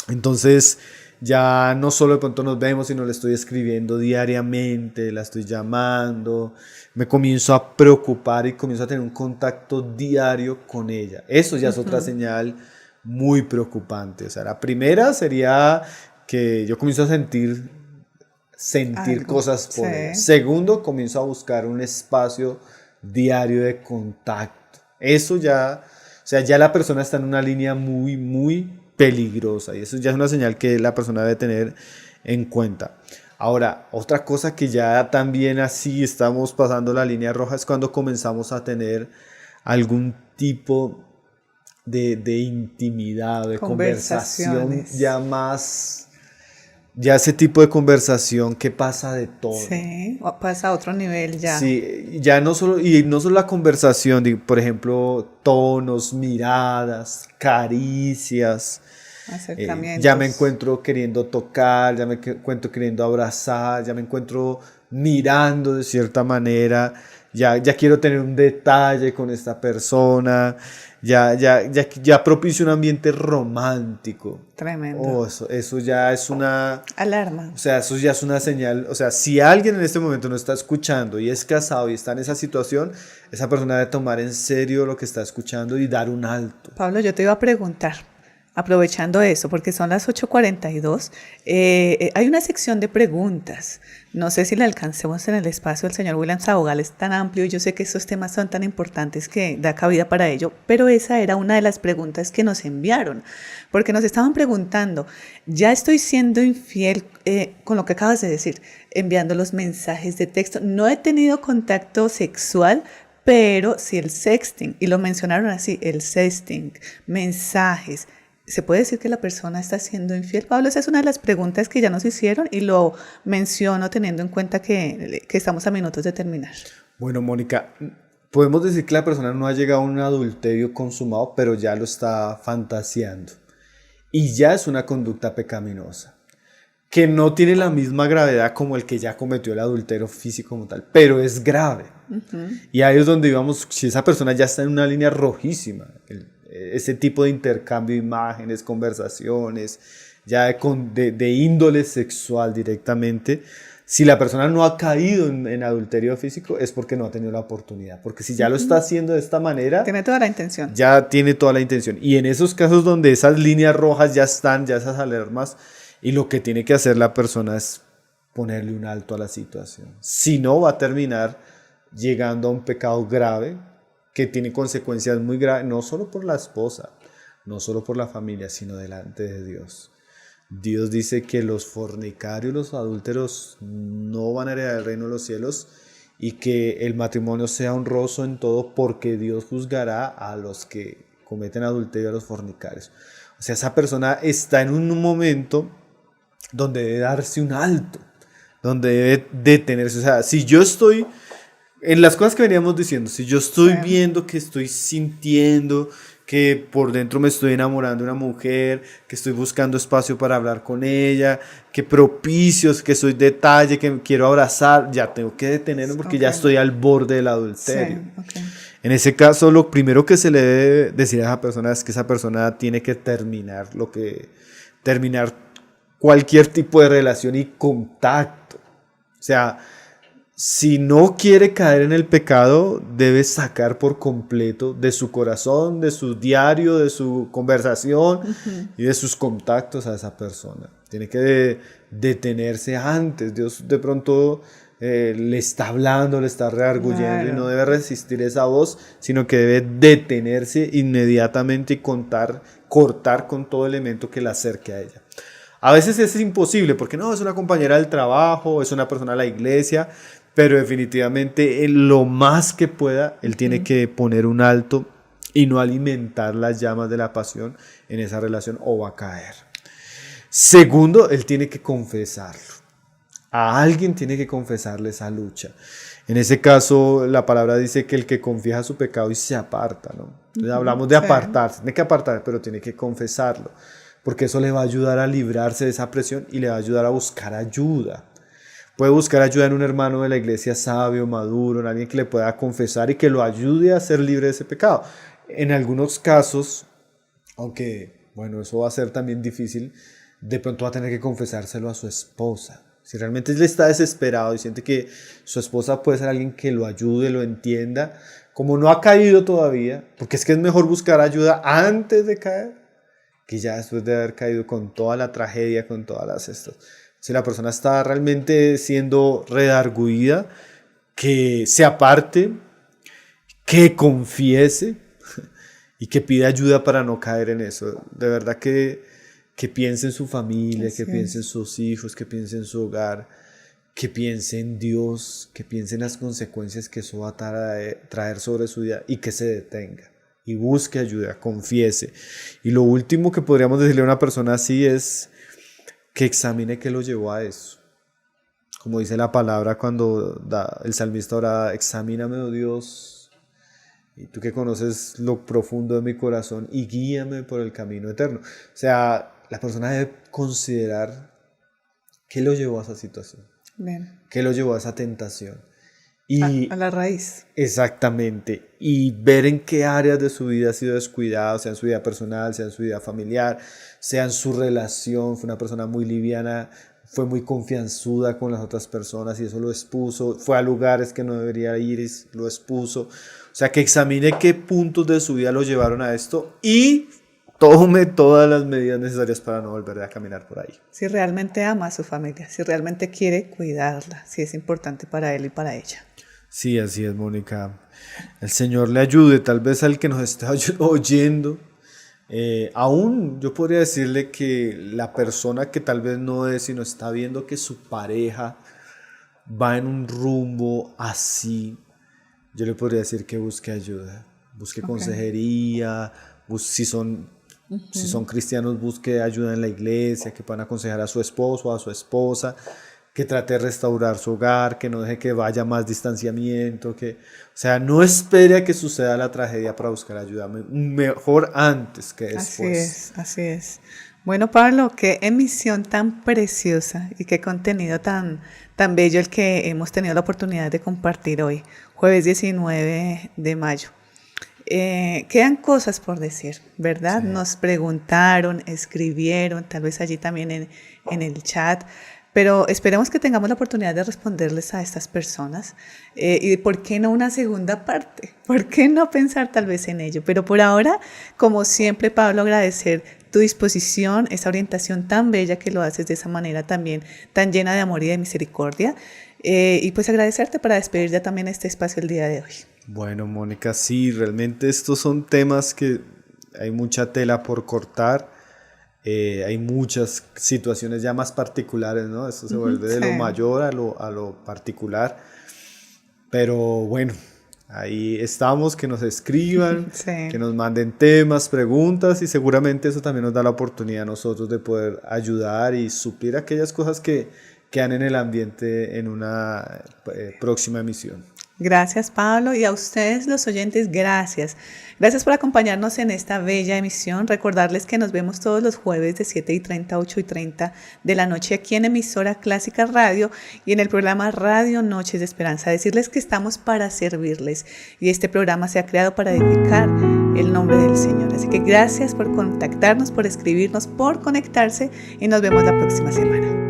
Entonces ya no solo de pronto nos vemos, sino le estoy escribiendo diariamente, la estoy llamando, me comienzo a preocupar y comienzo a tener un contacto diario con ella. Eso ya es otra señal muy preocupante. O sea, la primera sería que yo comienzo a sentir cosas por ella. Segundo, comienzo a buscar un espacio diario de contacto. Eso ya, o sea, ya la persona está en una línea muy, muy peligrosa y eso ya es una señal que la persona debe tener en cuenta. Ahora, otra cosa que ya también así estamos pasando la línea roja es cuando comenzamos a tener algún tipo de intimidad, de conversación ya más, ya ese tipo de conversación que pasa de todo. Sí, pasa a otro nivel ya. Sí, ya no solo la conversación, por ejemplo, tonos, miradas, caricias. Ya me encuentro queriendo tocar, ya me encuentro queriendo abrazar, ya me encuentro mirando de cierta manera, ya quiero tener un detalle con esta persona, ya propicio un ambiente romántico. Tremendo. Oh, eso ya es una alarma. O sea, eso ya es una señal. O sea, si alguien en este momento no está escuchando y es casado y está en esa situación, esa persona debe tomar en serio lo que está escuchando y dar un alto. Pablo, yo te iba a preguntar, aprovechando eso, porque son las 8:42, hay una sección de preguntas. No sé si la alcancemos en el espacio del señor William Sabogal, es tan amplio y yo sé que esos temas son tan importantes que da cabida para ello, pero esa era una de las preguntas que nos enviaron, porque nos estaban preguntando, ya estoy siendo infiel con lo que acabas de decir, enviando los mensajes de texto, no he tenido contacto sexual, pero sí el sexting, y lo mencionaron así, el sexting, mensajes. ¿Se puede decir que la persona está siendo infiel, Pablo? Esa es una de las preguntas que ya nos hicieron y lo menciono teniendo en cuenta que estamos a minutos de terminar. Bueno, Mónica, podemos decir que la persona no ha llegado a un adulterio consumado, pero ya lo está fantaseando. Y ya es una conducta pecaminosa, que no tiene la misma gravedad como el que ya cometió el adulterio físico como tal, pero es grave. Y ahí es donde íbamos, si esa persona ya está en una línea rojísima, ese tipo de intercambio de imágenes, conversaciones, ya de índole sexual directamente, si la persona no ha caído en adulterio físico es porque no ha tenido la oportunidad, porque si ya lo está haciendo de esta manera, tiene toda la intención. Ya tiene toda la intención. Y en esos casos donde esas líneas rojas ya están, ya esas alarmas, y lo que tiene que hacer la persona es ponerle un alto a la situación. Si no, va a terminar llegando a un pecado grave que tiene consecuencias muy graves, no solo por la esposa, no solo por la familia, sino delante de Dios. Dios dice que los fornicarios, los adúlteros no van a heredar el reino de los cielos y que el matrimonio sea honroso en todo porque Dios juzgará a los que cometen adulterio, a los fornicarios. O sea, esa persona está en un momento donde debe darse un alto, donde debe detenerse. O sea, si yo estoy en las cosas que veníamos diciendo, si yo estoy viendo que estoy sintiendo que por dentro me estoy enamorando de una mujer, que estoy buscando espacio para hablar con ella, que propicios, que soy detalle, que quiero abrazar, ya tengo que detenerme porque ya estoy al borde del adulterio. En ese caso, lo primero que se le debe decir a esa persona es que esa persona tiene que terminar cualquier tipo de relación y contacto. O sea, si no quiere caer en el pecado, debe sacar por completo de su corazón, de su diario, de su conversación y de sus contactos a esa persona. Tiene que detenerse antes. Dios de pronto le está hablando, le está rearguyendo y no debe resistir esa voz, sino que debe detenerse inmediatamente y cortar con todo elemento que la acerque a ella. A veces es imposible porque no, es una compañera del trabajo, es una persona de la iglesia, pero definitivamente lo más que pueda, él tiene que poner un alto y no alimentar las llamas de la pasión en esa relación o va a caer. Segundo, él tiene que confesarlo. A alguien tiene que confesarle esa lucha. En ese caso, la palabra dice que el que confiesa su pecado y se aparta, ¿no? Entonces, hablamos de apartarse, tiene que apartar, pero tiene que confesarlo, porque eso le va a ayudar a librarse de esa presión y le va a ayudar a buscar ayuda. Puede buscar ayuda en un hermano de la iglesia sabio, maduro, en alguien que le pueda confesar y que lo ayude a ser libre de ese pecado. En algunos casos, aunque bueno, eso va a ser también difícil, de pronto va a tener que confesárselo a su esposa. Si realmente él está desesperado y siente que su esposa puede ser alguien que lo ayude, lo entienda, como no ha caído todavía, porque es que es mejor buscar ayuda antes de caer, que ya después de haber caído con toda la tragedia, con todas las estas. Si la persona está realmente siendo redarguida, que se aparte, que confiese y que pida ayuda para no caer en eso. De verdad que piense en su familia, que piense en sus hijos, que piense en su hogar, que piense en Dios, que piense en las consecuencias que eso va a traer sobre su vida y que se detenga y busque ayuda, confiese. Y lo último que podríamos decirle a una persona así es que examine qué lo llevó a eso. Como dice la palabra cuando el salmista ora, examíname, oh Dios, y tú que conoces lo profundo de mi corazón, y guíame por el camino eterno. O sea, la persona debe considerar qué lo llevó a esa situación, qué lo llevó a esa tentación, A la raíz. Exactamente. Y ver en qué áreas de su vida ha sido descuidado, sea en su vida personal, sea en su vida familiar, sea en su relación. Fue una persona muy liviana, fue muy confianzuda con las otras personas y eso lo expuso. Fue a lugares que no debería ir y lo expuso. O sea, que examine qué puntos de su vida lo llevaron a esto y tome todas las medidas necesarias para no volver a caminar por ahí. Si realmente ama a su familia, si realmente quiere cuidarla, si es importante para él y para ella. Sí, así es, Mónica. El Señor le ayude, tal vez al que nos está oyendo. Aún yo podría decirle que la persona que tal vez no es, sino está viendo que su pareja va en un rumbo así, yo le podría decir que busque ayuda, busque consejería, si son cristianos, busque ayuda en la iglesia, que puedan aconsejar a su esposo o a su esposa, que trate de restaurar su hogar, que no deje que vaya más distanciamiento, o sea, no espere a que suceda la tragedia para buscar ayuda, mejor antes que después. Así es. Bueno, Pablo, qué emisión tan preciosa y qué contenido tan bello el que hemos tenido la oportunidad de compartir hoy, jueves 19 de mayo. Quedan cosas por decir, ¿verdad? Sí. Nos preguntaron, escribieron, tal vez allí también en el chat, pero esperemos que tengamos la oportunidad de responderles a estas personas y ¿por qué no una segunda parte? ¿Por qué no pensar tal vez en ello? Pero por ahora, como siempre, Pablo, agradecer tu disposición, esa orientación tan bella que lo haces de esa manera también, tan llena de amor y de misericordia, y pues agradecerte para despedir ya también este espacio el día de hoy. Bueno, Mónica, sí, realmente estos son temas que hay mucha tela por cortar. Hay muchas situaciones ya más particulares, ¿no? Esto se vuelve de lo mayor a lo particular. Pero bueno, ahí estamos, que nos escriban, que nos manden temas, preguntas y seguramente eso también nos da la oportunidad a nosotros de poder ayudar y suplir aquellas cosas que quedan en el ambiente en una próxima emisión. Gracias, Pablo, y a ustedes los oyentes, gracias. Gracias por acompañarnos en esta bella emisión. Recordarles que nos vemos todos los jueves de 7:30 a 8:30 de la noche aquí en Emisora Clásica Radio y en el programa Radio Noches de Esperanza. Decirles que estamos para servirles y este programa se ha creado para edificar el nombre del Señor. Así que gracias por contactarnos, por escribirnos, por conectarse y nos vemos la próxima semana.